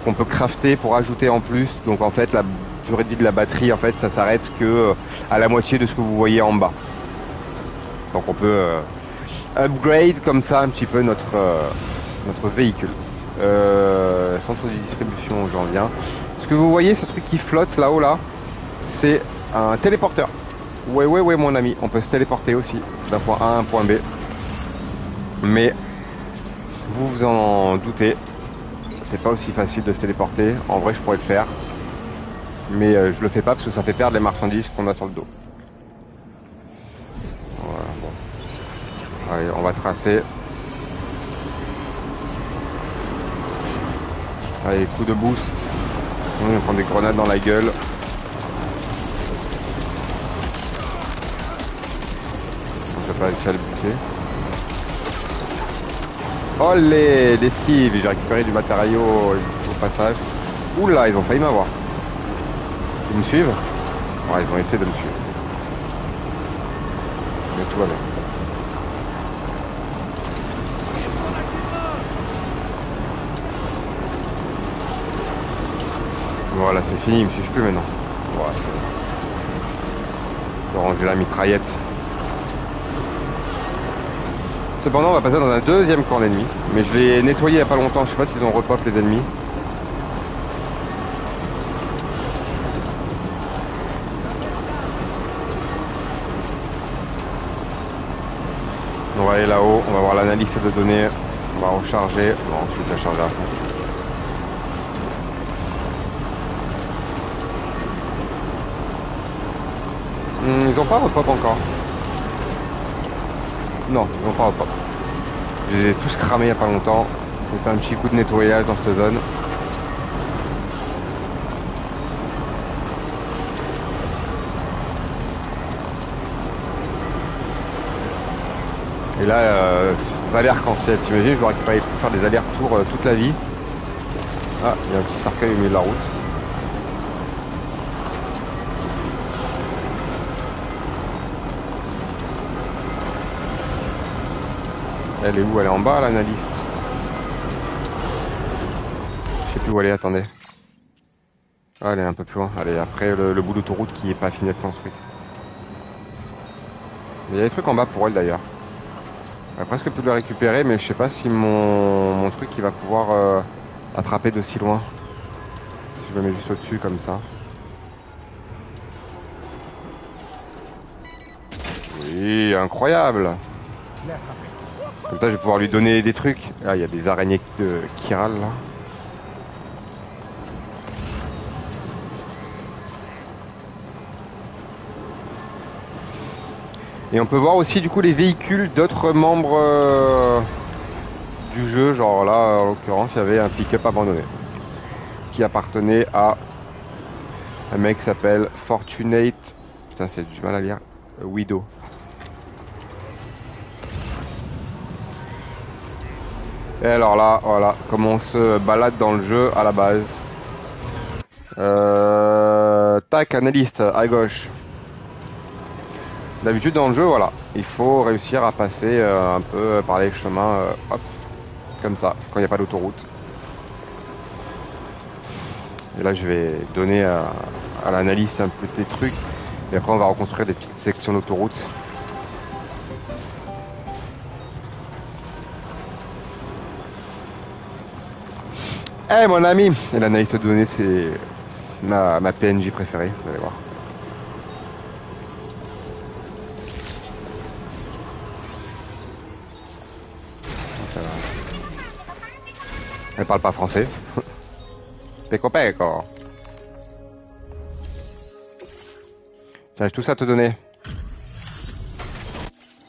qu'on peut crafter pour ajouter en plus. Donc en fait, la durée de vie de la batterie, en fait, ça s'arrête que à la moitié de ce que vous voyez en bas. Donc on peut upgrade comme ça un petit peu notre véhicule. Centre de distribution, j'en viens. Ce que vous voyez, ce truc qui flotte là-haut là, c'est un téléporteur. Ouais mon ami, on peut se téléporter aussi d'un point A à un point B. Mais vous vous en doutez, c'est pas aussi facile de se téléporter. En vrai, je pourrais le faire, mais je le fais pas parce que ça fait perdre les marchandises qu'on a sur le dos. Voilà, bon. Allez, on va tracer. Allez, coup de boost. On prend des grenades dans la gueule. On peut pas réussir à le buter. Oh l'esquive, j'ai récupéré du matériau au passage. Oula, ils ont failli m'avoir. Ils me suivent? Ouais, ils ont essayé de me suivre. Mais tout va bien. Voilà, c'est fini, ils me suivent plus maintenant. Voilà, Je vais ranger la mitraillette. Cependant, on va passer dans un deuxième camp d'ennemis. Mais je l'ai nettoyé il n'y a pas longtemps. Je sais pas s'ils ont repop les ennemis. On va aller là-haut. On va voir l'analyse de données. On va recharger. Bon, ensuite, la charger à fond. Ils ont pas repop encore. Non, ils ont pas repop. Je les ai tous cramés il y a pas longtemps. J'ai fait un petit coup de nettoyage dans cette zone. Et là, valet arc-en-ciel, t'imagines, je dois récupérer pour faire des allers-retours toute la vie. Ah, il y a un petit cercueil au milieu de la route. Elle est où? Elle est en bas, l'analyste. Je sais plus où elle est, attendez. Ah, elle est un peu plus loin. Allez, après le bout d'autoroute qui est pas fini d'être construite. Il y a des trucs en bas pour elle d'ailleurs. J'aurais presque pu le récupérer, mais je sais pas si mon truc il va pouvoir attraper de si loin. Si je me mets juste au-dessus comme ça. Oui, incroyable! Je l'ai attrapé. Comme ça, je vais pouvoir lui donner des trucs. Ah, il y a des araignées qui râlent là. Et on peut voir aussi du coup les véhicules d'autres membres du jeu. Genre là, en l'occurrence, il y avait un pick-up abandonné qui appartenait à un mec qui s'appelle Fortunate. Putain, c'est du mal à lire. Widow. Et alors là, voilà, comment on se balade dans le jeu à la base. Tac, analyste, à gauche. D'habitude dans le jeu, voilà, il faut réussir à passer un peu par les chemins, hop, comme ça, quand il n'y a pas d'autoroute. Et là, je vais donner à l'analyste un peu des trucs. Et après, on va reconstruire des petites sections d'autoroute. Eh mon ami! Et l'analyste de données, c'est ma PNJ préférée, vous allez voir. Elle parle pas français. Péco péco. Tiens, j'ai tout ça à te donner.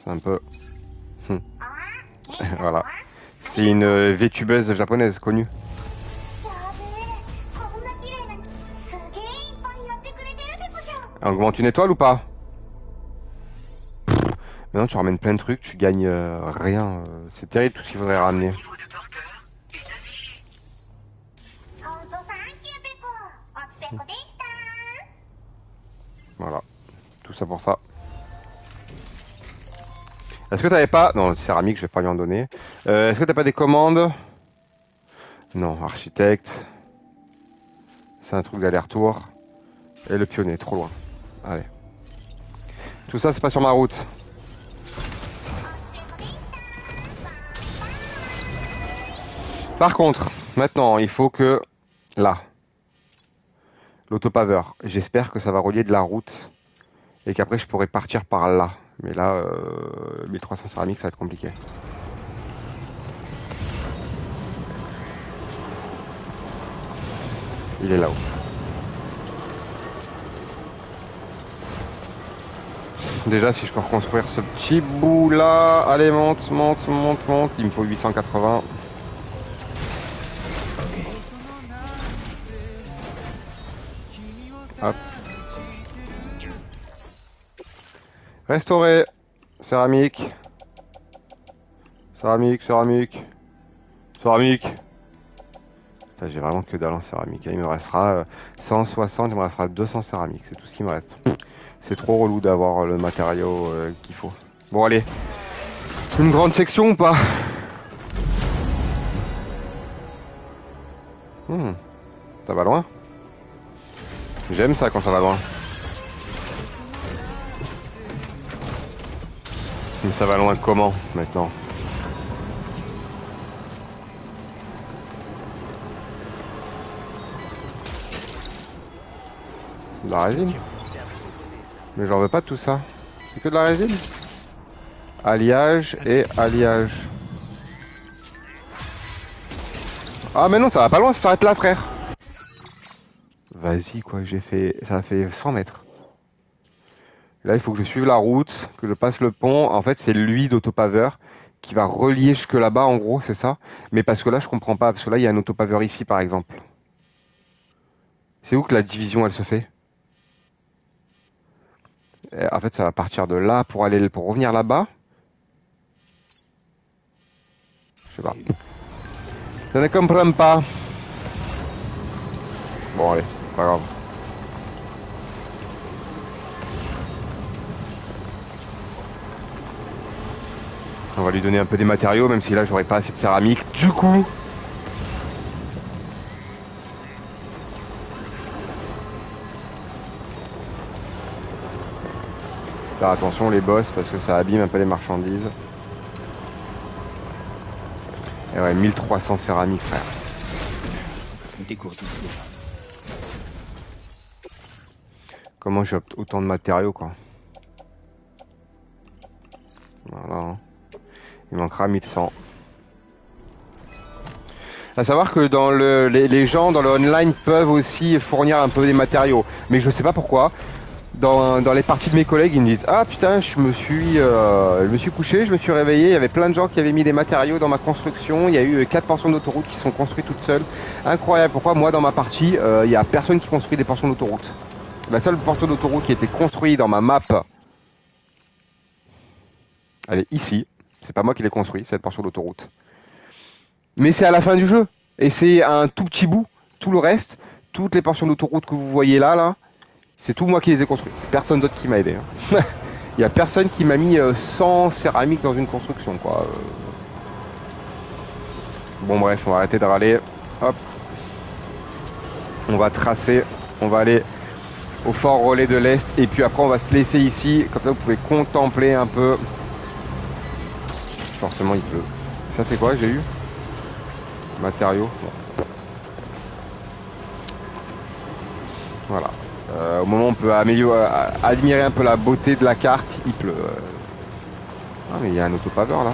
C'est un peu... Voilà. C'est une VTubeuse japonaise connue. Augmente une étoile ou pas? Maintenant tu ramènes plein de trucs, tu gagnes rien. C'est terrible tout ce qu'il faudrait ramener. Voilà. Tout ça pour ça. Est-ce que t'avais pas... Non, céramique, je vais pas lui en donner. Est-ce que t'as pas des commandes? Non, architecte. C'est un truc d'aller-retour. Et le pionnier, trop loin. Allez. Tout ça, c'est pas sur ma route. Par contre, maintenant, il faut que... Là. L'autopaveur. J'espère que ça va relier de la route. Et qu'après, je pourrai partir par là. Mais là, 1300 céramiques, ça va être compliqué. Il est là-haut. Déjà, si je peux reconstruire ce petit bout là. Allez, monte, monte, monte, monte. Il me faut 880. Hop. Restaurer. Céramique. Céramique, céramique. Céramique. Putain, j'ai vraiment que dalle en céramique. Il me restera 160, il me restera 200 céramiques. C'est tout ce qui me reste. C'est trop relou d'avoir le matériau qu'il faut. Bon, allez. Une grande section ou pas? Ça va loin. J'aime ça quand ça va loin. Mais ça va loin comment maintenant? De la résine? Mais j'en veux pas de tout ça. C'est que de la résine? Alliage et alliage. Ah mais non, ça va pas loin, ça s'arrête là frère. Vas-y quoi, j'ai fait... ça a fait 100 mètres. Là il faut que je suive la route, que je passe le pont. En fait c'est lui d'autopaveur qui va relier jusque là-bas en gros, c'est ça. Mais parce que là je comprends pas, parce que là il y a un autopaveur ici par exemple. C'est où que la division elle se fait? En fait ça va partir de là pour aller pour revenir là-bas. Je sais pas. Je ne comprends pas. Bon allez, pas grave. On va lui donner un peu des matériaux, même si là j'aurais pas assez de céramique. Du coup, faire attention les boss parce que ça abîme un peu les marchandises. Et ouais, 1300 céramique frère. Comment j'ai autant de matériaux quoi? Voilà. Il manquera 1100. À savoir que dans les gens dans le online peuvent aussi fournir un peu des matériaux. Mais je sais pas pourquoi. Dans les parties de mes collègues, ils me disent ah putain, je me suis couché, je me suis réveillé, il y avait plein de gens qui avaient mis des matériaux dans ma construction, il y a eu 4 portions d'autoroute qui sont construites toutes seules. Incroyable, pourquoi moi dans ma partie, il y a personne qui construit des portions d'autoroute. La seule portion d'autoroute qui a été construite dans ma map, elle est ici. C'est pas moi qui l'ai construit, cette portion d'autoroute. Mais c'est à la fin du jeu. Et c'est un tout petit bout. Tout le reste, toutes les portions d'autoroute que vous voyez là, c'est tout moi qui les ai construits. Personne d'autre qui m'a aidé. Hein. Il y a personne qui m'a mis 100 céramiques dans une construction, quoi. Bon bref, on va arrêter de râler. Hop. On va tracer. On va aller au fort relais de l'Est. Et puis après, on va se laisser ici. Comme ça, vous pouvez contempler un peu. Forcément, il pleut. Ça, c'est quoi j'ai eu? Matériaux. Bon. Voilà. Au moment où on peut admirer un peu la beauté de la carte, il pleut. Ah mais il y a un autopaveur là.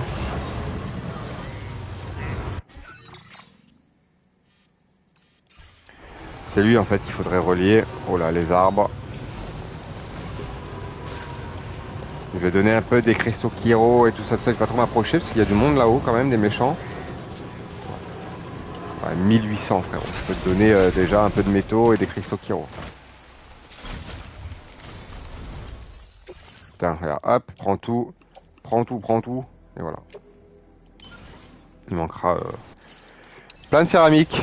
C'est lui en fait qu'il faudrait relier. Oh là les arbres. Je vais donner un peu des cristaux Kiro et tout ça, il va pas trop m'approcher parce qu'il y a du monde là-haut quand même, des méchants. Ouais, 1800 frère. Je peux te donner déjà un peu de métaux et des cristaux Kiro. Putain, regarde, hop, prends tout, et voilà. Il manquera plein de céramique.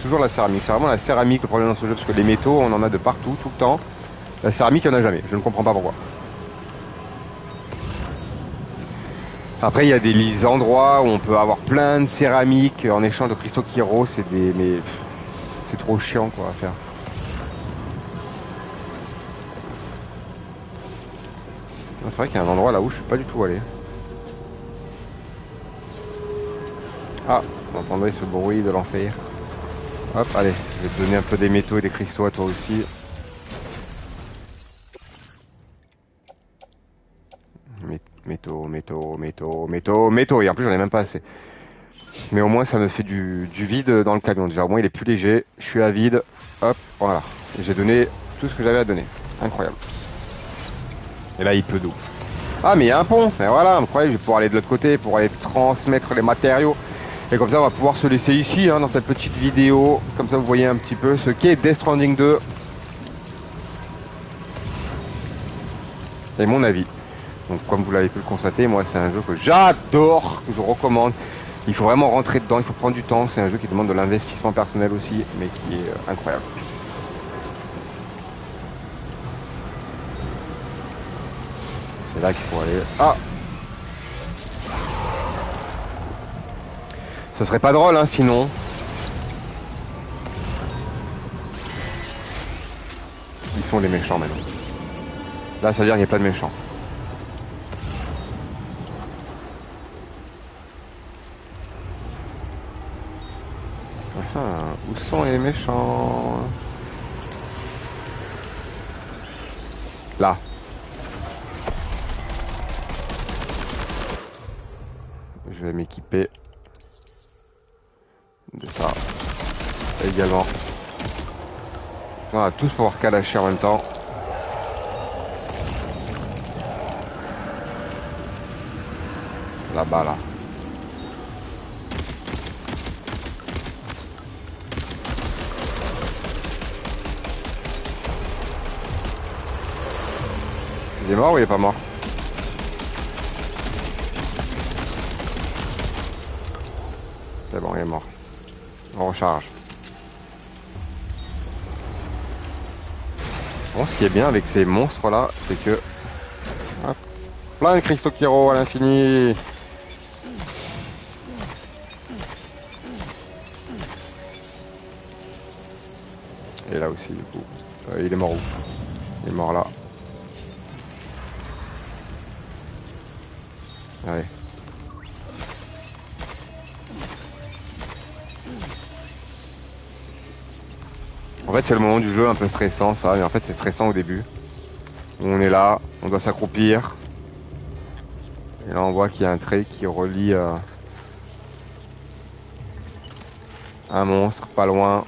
Toujours la céramique, c'est vraiment la céramique le problème dans ce jeu, parce que les métaux, on en a de partout, tout le temps. La céramique, il n'y en a jamais, je ne comprends pas pourquoi. Après, il y a des endroits où on peut avoir plein de céramique en échange de cristaux Kiro, c'est des... mais c'est trop chiant quoi à faire. C'est vrai qu'il y a un endroit là où je suis pas du tout allé. Ah, vous entendrez ce bruit de l'enfer. Hop, allez, je vais te donner un peu des métaux et des cristaux à toi aussi. Métaux, et en plus j'en ai même pas assez. Mais au moins ça me fait du vide dans le camion. Déjà au moins il est plus léger, je suis à vide, hop, voilà. J'ai donné tout ce que j'avais à donner. Incroyable. Et là il pleut d'eau. Ah mais il y a un pont, et voilà, incroyable, je vais pouvoir aller de l'autre côté pour aller transmettre les matériaux. Et comme ça on va pouvoir se laisser ici hein, dans cette petite vidéo. Comme ça vous voyez un petit peu ce qu'est Death Stranding 2. Et mon avis. Donc comme vous l'avez pu le constater, moi c'est un jeu que j'adore, que je recommande. Il faut vraiment rentrer dedans, il faut prendre du temps. C'est un jeu qui demande de l'investissement personnel aussi, mais qui est incroyable. C'est là qu'il faut aller. Ah! Ce serait pas drôle, hein, sinon. sont les méchants maintenant? Là, ça veut dire qu'il n'y a pas de méchants. Où sont les méchants? Là. Je vais m'équiper de ça également. On va tous pouvoir calacher en même temps. Là-bas, là. Il est mort ou il est pas mort? C'est bon, il est mort. On recharge. Bon, ce qui est bien avec ces monstres là, c'est que... Hop, plein de cristaux Kyro à l'infini. Et là aussi du coup. Il est mort où? Il est mort là. Allez. En fait c'est le moment du jeu un peu stressant ça, mais en fait c'est stressant au début. On est là, on doit s'accroupir. Et là on voit qu'il y a un trait qui relie un monstre pas loin.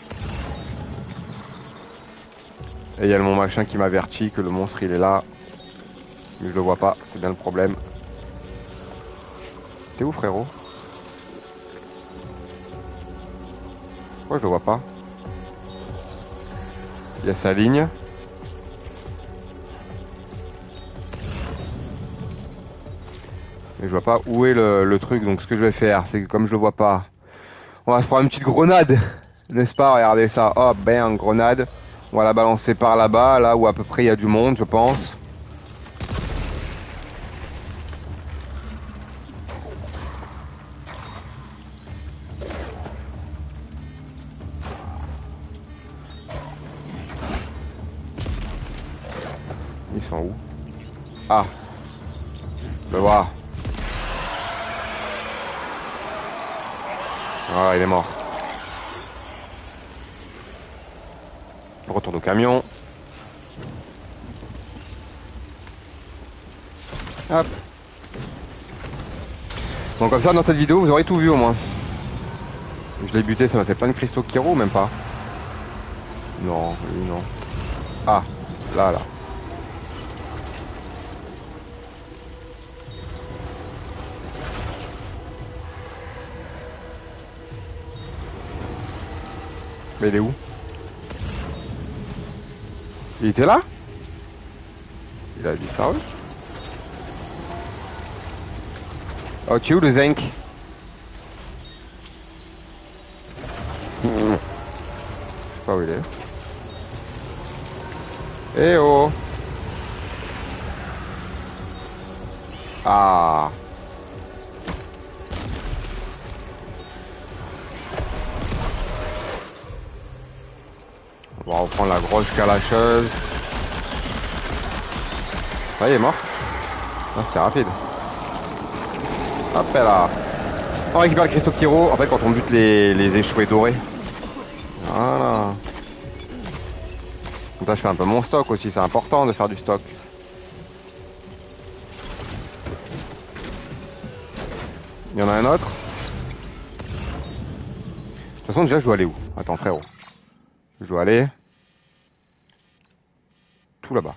Et il y a mon machin qui m'avertit que le monstre il est là. Mais je le vois pas, c'est bien le problème. T'es où frérot? Pourquoi je le vois pas? Il y a sa ligne. Mais je vois pas où est le truc, donc ce que je vais faire, c'est que comme je le vois pas, on va se prendre une petite grenade, n'est-ce pas? Regardez ça, hop, bam, grenade. On va la balancer par là-bas, là où à peu près il y a du monde, je pense. Ils sont où? Ah, je le vois. Ah, il est mort. On retourne au camion. Hop. Donc comme ça, dans cette vidéo, vous aurez tout vu au moins. Je l'ai buté, ça m'a fait plein de cristaux Kyro, même pas. Non, lui non. Ah, là, là. Mais il est où? Il était là? Il a disparu? Oh, tu es où le zinc? Je sais pas où il est. Eh oh! Ah! On va reprendre la grosse calacheuse. Ah, il est mort. Ah, c'était rapide. Hop là. On récupère le cristaux Kyro. En fait, quand on bute les échoués dorés. Voilà. Donc là, je fais un peu mon stock aussi. C'est important de faire du stock. Il y en a un autre. De toute façon, déjà, je dois aller où? Attends, frérot. Je dois aller tout là-bas.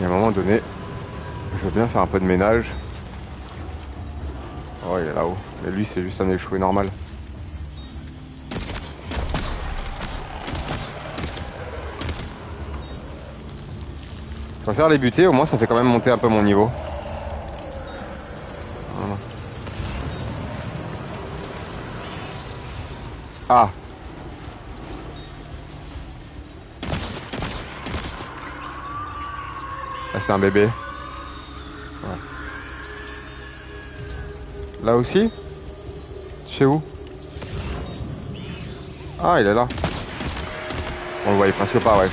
Et à un moment donné, je veux bien faire un peu de ménage. Oh, il est là-haut. Mais lui, c'est juste un échoué normal. Je préfère les buter, au moins ça fait quand même monter un peu mon niveau. Voilà. Ah! Là c'est un bébé. Ouais. Là aussi? Chez où? Ah, il est là. On le voyait presque pas, ouais.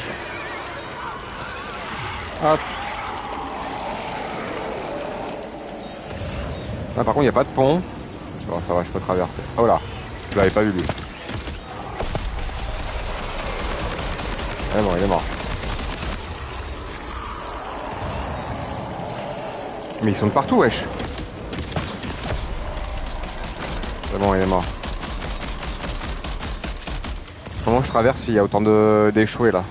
Hop. Là, par contre, il n'y a pas de pont. Bon, ça va, je peux traverser. Oh là, je l'avais pas vu lui. Ah bon, il est mort. Mais ils sont de partout, wesh. C'est bon, il est mort. Comment je traverse s'il y a autant d'échoués là?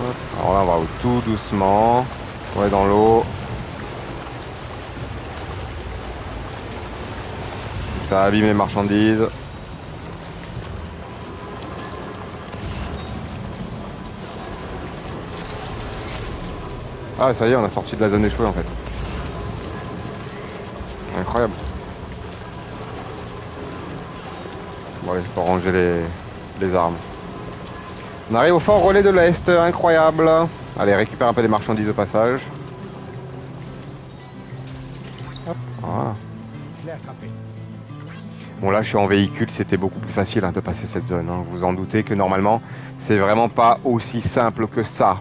Hop. Alors là, on va tout doucement. On est dans l'eau. Ça abîme les marchandises. Ah, ça y est, on a sorti de la zone échouée en fait. Incroyable. Bon, allez, je peux ranger les armes. On arrive au fort relais de l'Est, incroyable. Allez, récupère un peu des marchandises au passage. Hop, voilà. Je l'ai attrapé. Bon, là, je suis en véhicule, c'était beaucoup plus facile de passer cette zone. Hein. Vous en doutez que normalement, c'est vraiment pas aussi simple que ça.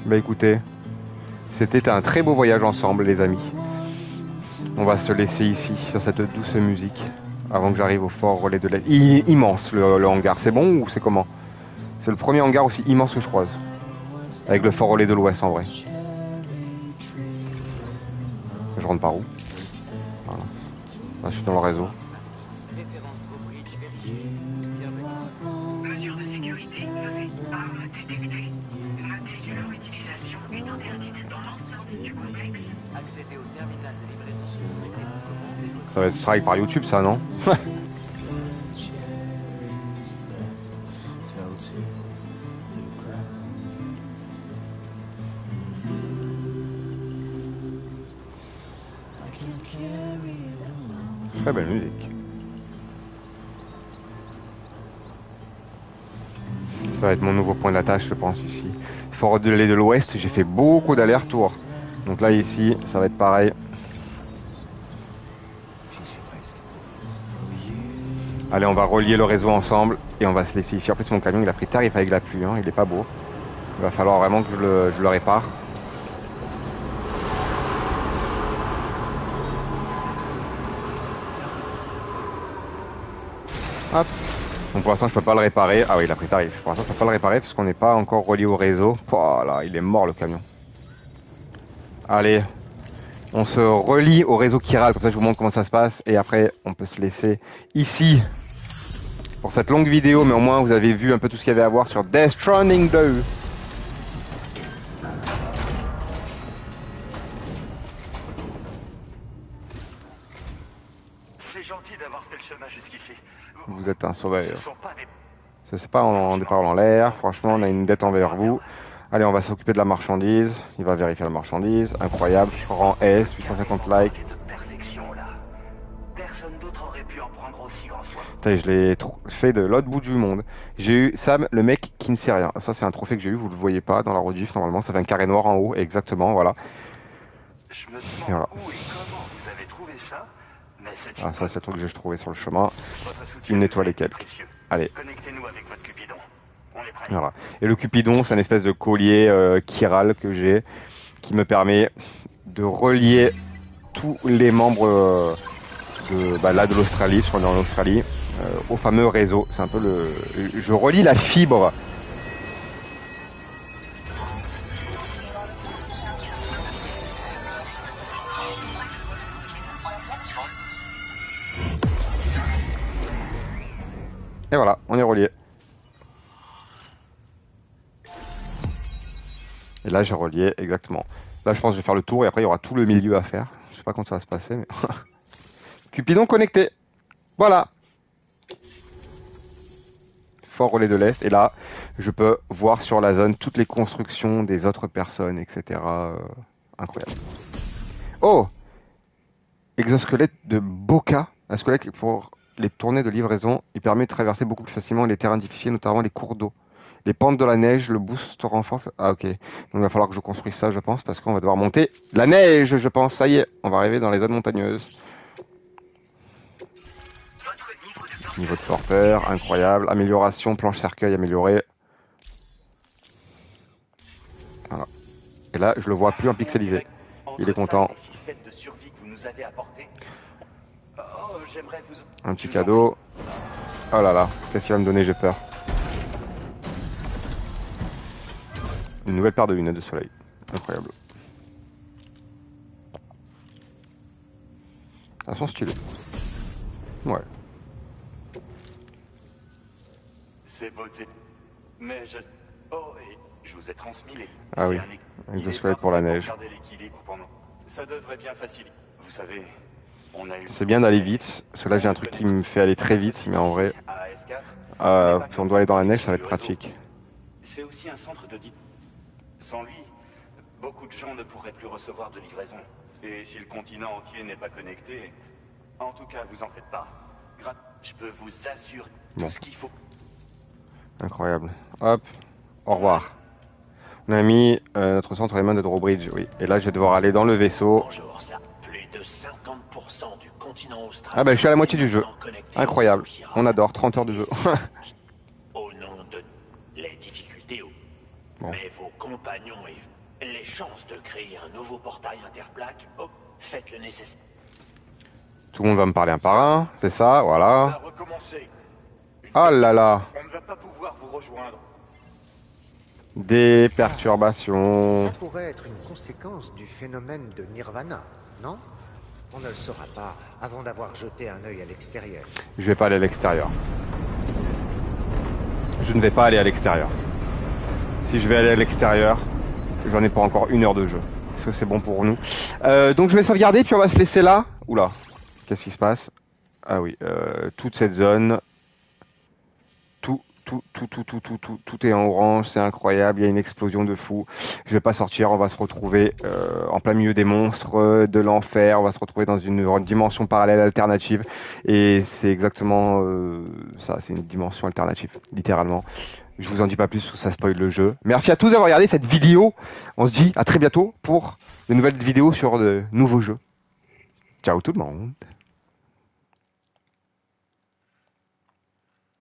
Bah écoutez, c'était un très beau voyage ensemble, les amis. On va se laisser ici, sur cette douce musique, avant que j'arrive au fort relais de l'Est. Immense, le hangar. C'est bon ou c'est comment? C'est le premier hangar aussi immense que je croise. Avec le fort relais de l'Ouest, en vrai. Je rentre par où? Voilà. Là, je suis dans le réseau. Mesures de sécurité levées. Armes détectées. Notez que leur utilisation est interdite dans l'enceinte du complexe. Accédez au terminal de livraison. Ça va être strike par YouTube, ça, non? Très belle musique. Ça va être mon nouveau point d'attache, je pense, ici. Fort relais de l'Ouest, j'ai fait beaucoup d'allers-retours. Donc là, ici, ça va être pareil. Allez, on va relier le réseau ensemble et on va se laisser ici. En plus, mon camion, il a pris tarif avec la pluie, hein, il est pas beau. Il va falloir vraiment que je le répare. Hop. Donc pour l'instant, je peux pas le réparer. Ah oui, il a pris tarif. Pour l'instant, je peux pas le réparer parce qu'on n'est pas encore relié au réseau. Voilà, il est mort le camion. Allez, on se relie au réseau Chiral, comme ça je vous montre comment ça se passe. Et après, on peut se laisser ici pour cette longue vidéo. Mais au moins, vous avez vu un peu tout ce qu'il y avait à voir sur Death Stranding 2. C'est gentil d'avoir fait le chemin jusqu'ici. Vous êtes un sauveur. Ce sont pas des... Ça c'est pas en départ en l'air. Franchement, on a une dette envers vous. Allez, on va s'occuper de la marchandise. Il va vérifier la marchandise. Incroyable. Rang S, 850 likes. de perfection là. Personne d'autre aurait pu en prendre aussi grand soin. Je l'ai fait de l'autre bout du monde. J'ai eu Sam, le mec qui ne sait rien. Ça, c'est un trophée que j'ai eu. Vous le voyez pas dans la rediff. Normalement, ça fait un carré noir en haut. Exactement, voilà. Je me demande Voilà. où et comment vous avez trouvé ça, mais c'est Ah, ça, c'est le truc que j'ai trouvé sur le chemin. votre soutien Une étoile nous et est quelques. précieux. Allez. Connectez-nous avec votre Cupidon. On est prêts. Voilà. Et le Cupidon, c'est une espèce de collier chiral que j'ai qui me permet de relier tous les membres de l'Australie, sur en Australie, au fameux réseau. C'est un peu le... Je relie la fibre. Et voilà, on est relié. Et là, j'ai relié exactement. Là, je pense que je vais faire le tour et après, il y aura tout le milieu à faire. Je sais pas quand ça va se passer, mais... Cupidon connecté. Voilà. Fort relais de l'Est. Et là, je peux voir sur la zone toutes les constructions des autres personnes, etc. Incroyable. Oh! Exosquelette de Boca. Un squelette pour les tournées de livraison. Il permet de traverser beaucoup plus facilement les terrains difficiles, notamment les cours d'eau. Les pentes de la neige, le boost renforce. Ah ok. Donc il va falloir que je construise ça, je pense, parce qu'on va devoir monter la neige, je pense. Ça y est, on va arriver dans les zones montagneuses. Niveau de porteur, incroyable. Amélioration, planche cercueil améliorée. Voilà. Et là, je le vois plus en pixelisé. Il est content. Un petit cadeau. Oh là là, qu'est-ce qu'il va me donner, j'ai peur. Une nouvelle paire de lunettes de soleil. Incroyable. Elles sont stylées. Ouais. C'est beauté. Mais je... Oh, et je vous ai transmis les... Ah oui, exosquelette pour la neige. Ça devrait bien faciliter. Vous savez, on a eu... C'est bien d'aller vite, parce que là j'ai un truc qui me fait aller très vite, mais en vrai, si on doit aller dans la neige, ça va être pratique. C'est aussi un centre de... Sans lui, beaucoup de gens ne pourraient plus recevoir de livraison. Et si le continent entier n'est pas connecté, en tout cas, vous en faites pas. Je peux vous assurer tout ce qu'il faut. Incroyable. Hop, au revoir. On a mis notre centre les mains de Drawbridge, oui. Et là, je vais devoir aller dans le vaisseau. Bonjour, ça. Plus de 50% du continent australien. Ah bah, je suis à la moitié du jeu. Incroyable. On adore, 30 heures de jeu. Au nom de les difficultés, bon. Mais vos compagnons et les chances de créer un nouveau portail interplaque, faites le nécessaire. Tout le monde va me parler un par un, c'est ça, voilà. Ça a recommencé. Oh là là. On ne va pas pouvoir vous rejoindre. Des perturbations. Ça pourrait être une conséquence du phénomène de Nirvana, non? On ne le saura pas avant d'avoir jeté un œil à l'extérieur. Je vais pas aller à l'extérieur. Je ne vais pas aller à l'extérieur. Si je vais aller à l'extérieur, j'en ai pas encore 1 heure de jeu. Est-ce que c'est bon pour nous? Donc je vais sauvegarder, puis on va se laisser là. Oula, qu'est-ce qui se passe? Ah oui, toute cette zone... Tout est en orange, c'est incroyable, il y a une explosion de fou. Je vais pas sortir, on va se retrouver en plein milieu des monstres de l'enfer, on va se retrouver dans une dimension parallèle alternative. Et c'est exactement ça, c'est une dimension alternative, littéralement. Je vous en dis pas plus, ça spoil le jeu. Merci à tous d'avoir regardé cette vidéo. On se dit à très bientôt pour de nouvelles vidéos sur de nouveaux jeux. Ciao tout le monde.